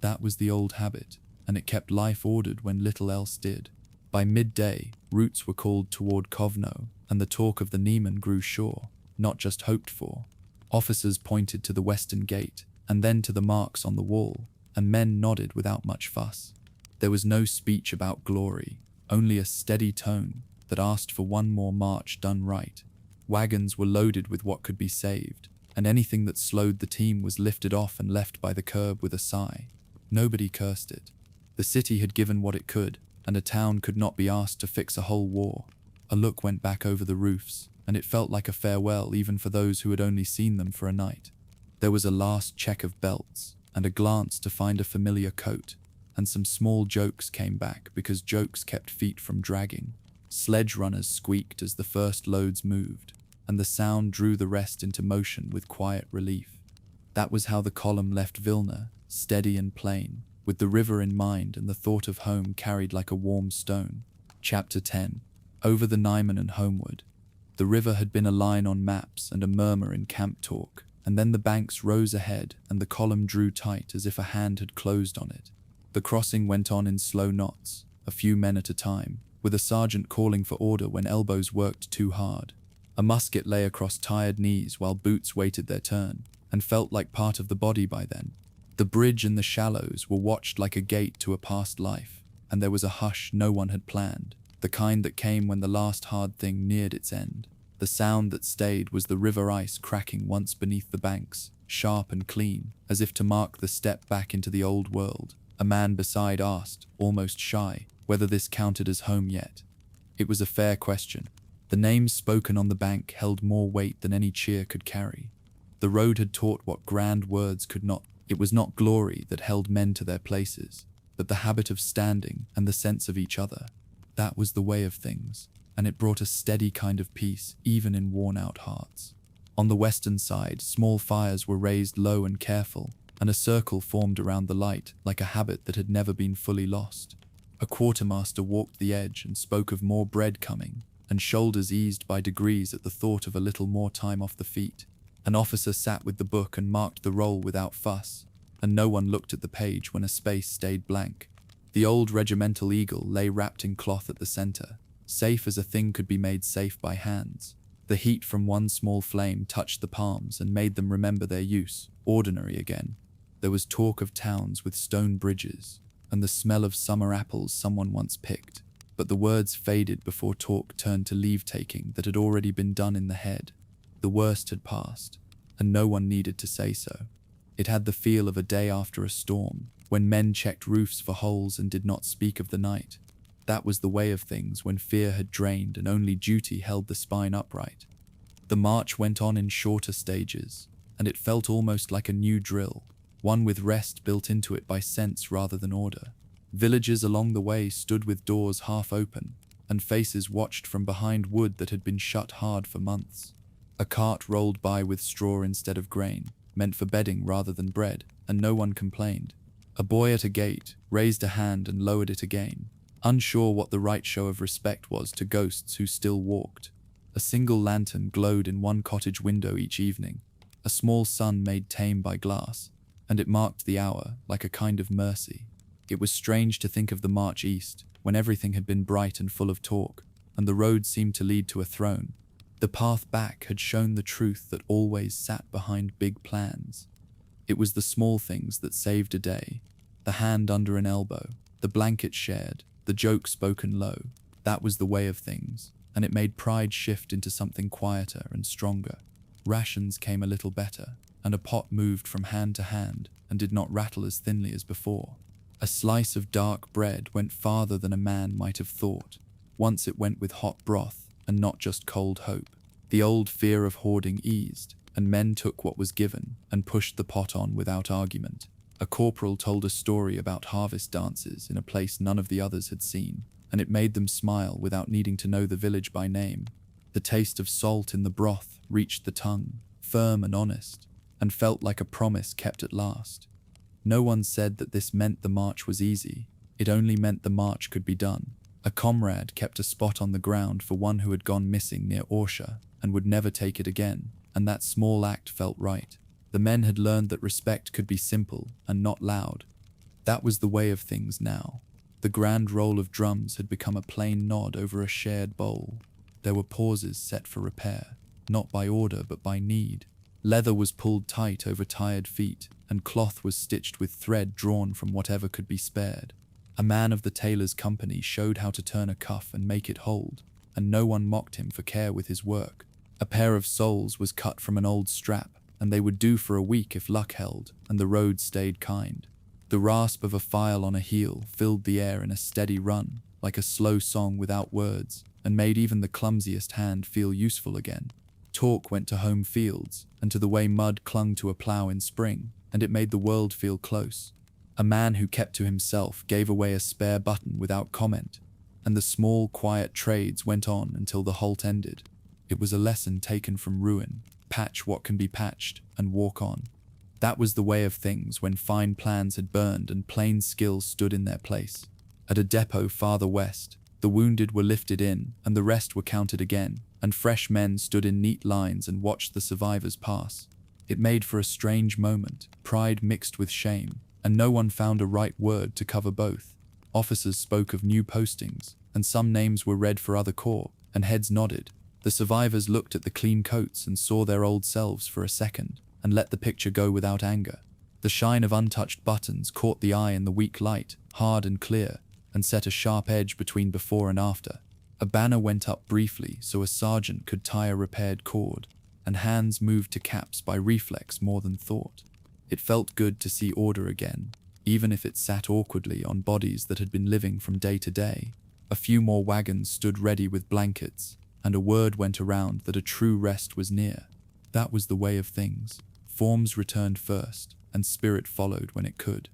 That was the old habit, and it kept life ordered when little else did. By midday, routes were called toward Kovno, and the talk of the Niemen grew sure, not just hoped for. Officers pointed to the western gate, and then to the marks on the wall, and men nodded without much fuss. There was no speech about glory, only a steady tone that asked for one more march done right. Wagons were loaded with what could be saved, and anything that slowed the team was lifted off and left by the curb with a sigh. Nobody cursed it. The city had given what it could, and a town could not be asked to fix a whole war. A look went back over the roofs, and it felt like a farewell even for those who had only seen them for a night. There was a last check of belts, and a glance to find a familiar coat, and some small jokes came back because jokes kept feet from dragging. Sledge runners squeaked as the first loads moved, and the sound drew the rest into motion with quiet relief. That was how the column left Vilna, steady and plain, with the river in mind and the thought of home carried like a warm stone. Chapter 10. Over the Niemen and homeward. The river had been a line on maps and a murmur in camp talk, and then the banks rose ahead and the column drew tight as if a hand had closed on it. The crossing went on in slow knots, a few men at a time, with a sergeant calling for order when elbows worked too hard. A musket lay across tired knees while boots waited their turn, and felt like part of the body by then. The bridge and the shallows were watched like a gate to a past life, and there was a hush no one had planned, the kind that came when the last hard thing neared its end. The sound that stayed was the river ice cracking once beneath the banks, sharp and clean, as if to mark the step back into the old world. A man beside asked, almost shy, whether this counted as home yet. It was a fair question. The names spoken on the bank held more weight than any cheer could carry. The road had taught what grand words could not. It was not glory that held men to their places, but the habit of standing and the sense of each other. That was the way of things, and it brought a steady kind of peace even in worn-out hearts. On the western side, small fires were raised low and careful, and a circle formed around the light like a habit that had never been fully lost. A quartermaster walked the edge and spoke of more bread coming, and shoulders eased by degrees at the thought of a little more time off the feet. An officer sat with the book and marked the roll without fuss, and no one looked at the page when a space stayed blank. The old regimental eagle lay wrapped in cloth at the center, safe as a thing could be made safe by hands. The heat from one small flame touched the palms and made them remember their use, ordinary again. There was talk of towns with stone bridges, and the smell of summer apples someone once picked, but the words faded before talk turned to leave-taking that had already been done in the head. The worst had passed, and no one needed to say so. It had the feel of a day after a storm, when men checked roofs for holes and did not speak of the night. That was the way of things when fear had drained and only duty held the spine upright. The march went on in shorter stages, and it felt almost like a new drill, one with rest built into it by sense rather than order. Villages along the way stood with doors half open, and faces watched from behind wood that had been shut hard for months. A cart rolled by with straw instead of grain, meant for bedding rather than bread, and no one complained. A boy at a gate raised a hand and lowered it again, unsure what the right show of respect was to ghosts who still walked. A single lantern glowed in one cottage window each evening, a small sun made tame by glass, and it marked the hour like a kind of mercy. It was strange to think of the march east, when everything had been bright and full of talk, and the road seemed to lead to a throne. The path back had shown the truth that always sat behind big plans. It was the small things that saved a day, the hand under an elbow, the blanket shared, the joke spoken low. That was the way of things, and it made pride shift into something quieter and stronger. Rations came a little better, and a pot moved from hand to hand and did not rattle as thinly as before. A slice of dark bread went farther than a man might have thought. Once it went with hot broth, and not just cold hope. The old fear of hoarding eased, and men took what was given and pushed the pot on without argument. A corporal told a story about harvest dances in a place none of the others had seen, and it made them smile without needing to know the village by name. The taste of salt in the broth reached the tongue, firm and honest, and felt like a promise kept at last. No one said that this meant the march was easy. It only meant the march could be done. A comrade kept a spot on the ground for one who had gone missing near Orsha and would never take it again, and that small act felt right. The men had learned that respect could be simple and not loud. That was the way of things now. The grand roll of drums had become a plain nod over a shared bowl. There were pauses set for repair, not by order but by need. Leather was pulled tight over tired feet, and cloth was stitched with thread drawn from whatever could be spared. A man of the tailor's company showed how to turn a cuff and make it hold, and no one mocked him for care with his work. A pair of soles was cut from an old strap, and they would do for a week if luck held, and the road stayed kind. The rasp of a file on a heel filled the air in a steady run, like a slow song without words, and made even the clumsiest hand feel useful again. Talk went to home fields and to the way mud clung to a plow in spring, and it made the world feel close. A man who kept to himself gave away a spare button without comment, and the small, quiet trades went on until the halt ended. It was a lesson taken from ruin: patch what can be patched and walk on. That was the way of things when fine plans had burned and plain skills stood in their place. At a depot farther west, the wounded were lifted in and the rest were counted again, and fresh men stood in neat lines and watched the survivors pass. It made for a strange moment, pride mixed with shame, and no one found a right word to cover both. Officers spoke of new postings, and some names were read for other corps, and heads nodded. The survivors looked at the clean coats and saw their old selves for a second, and let the picture go without anger. The shine of untouched buttons caught the eye in the weak light, hard and clear, and set a sharp edge between before and after. A banner went up briefly so a sergeant could tie a repaired cord, and hands moved to caps by reflex more than thought. It felt good to see order again, even if it sat awkwardly on bodies that had been living from day to day. A few more wagons stood ready with blankets, and a word went around that a true rest was near. That was the way of things. Forms returned first, and spirit followed when it could.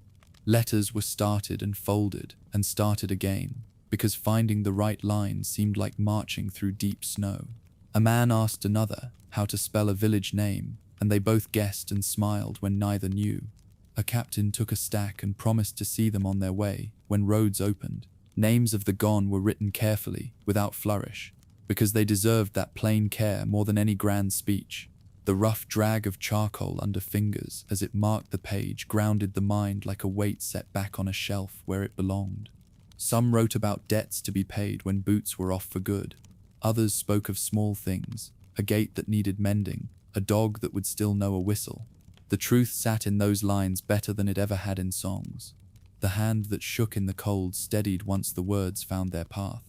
Letters were started and folded and started again, because finding the right line seemed like marching through deep snow. A man asked another how to spell a village name, and they both guessed and smiled when neither knew. A captain took a stack and promised to see them on their way when roads opened. Names of the gone were written carefully, without flourish, because they deserved that plain care more than any grand speech. The rough drag of charcoal under fingers as it marked the page grounded the mind like a weight set back on a shelf where it belonged. Some wrote about debts to be paid when boots were off for good. Others spoke of small things: a gate that needed mending, a dog that would still know a whistle. The truth sat in those lines better than it ever had in songs. The hand that shook in the cold steadied once the words found their path.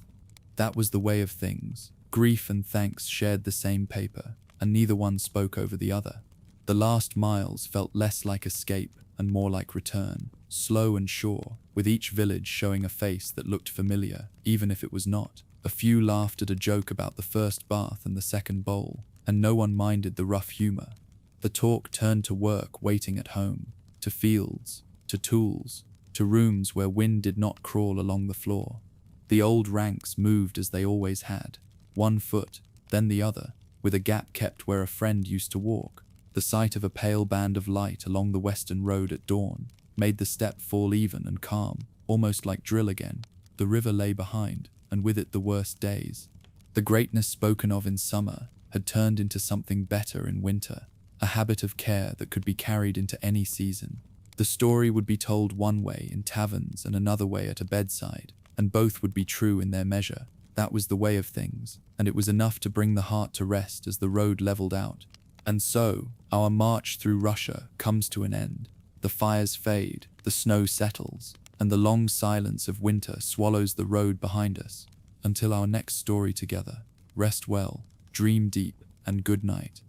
That was the way of things. Grief and thanks shared the same paper, and neither one spoke over the other. The last miles felt less like escape and more like return, slow and sure, with each village showing a face that looked familiar, even if it was not. A few laughed at a joke about the first bath and the second bowl, and no one minded the rough humor. The talk turned to work waiting at home, to fields, to tools, to rooms where wind did not crawl along the floor. The old ranks moved as they always had, one foot, then the other, with a gap kept where a friend used to walk. The sight of a pale band of light along the western road at dawn made the step fall even and calm, almost like drill again. The river lay behind, and with it the worst days. The greatness spoken of in summer had turned into something better in winter, a habit of care that could be carried into any season. The story would be told one way in taverns and another way at a bedside, and both would be true in their measure. That was the way of things, and it was enough to bring the heart to rest as the road leveled out. And so, our march through Russia comes to an end. The fires fade, the snow settles, and the long silence of winter swallows the road behind us. Until our next story together, rest well, dream deep, and good night.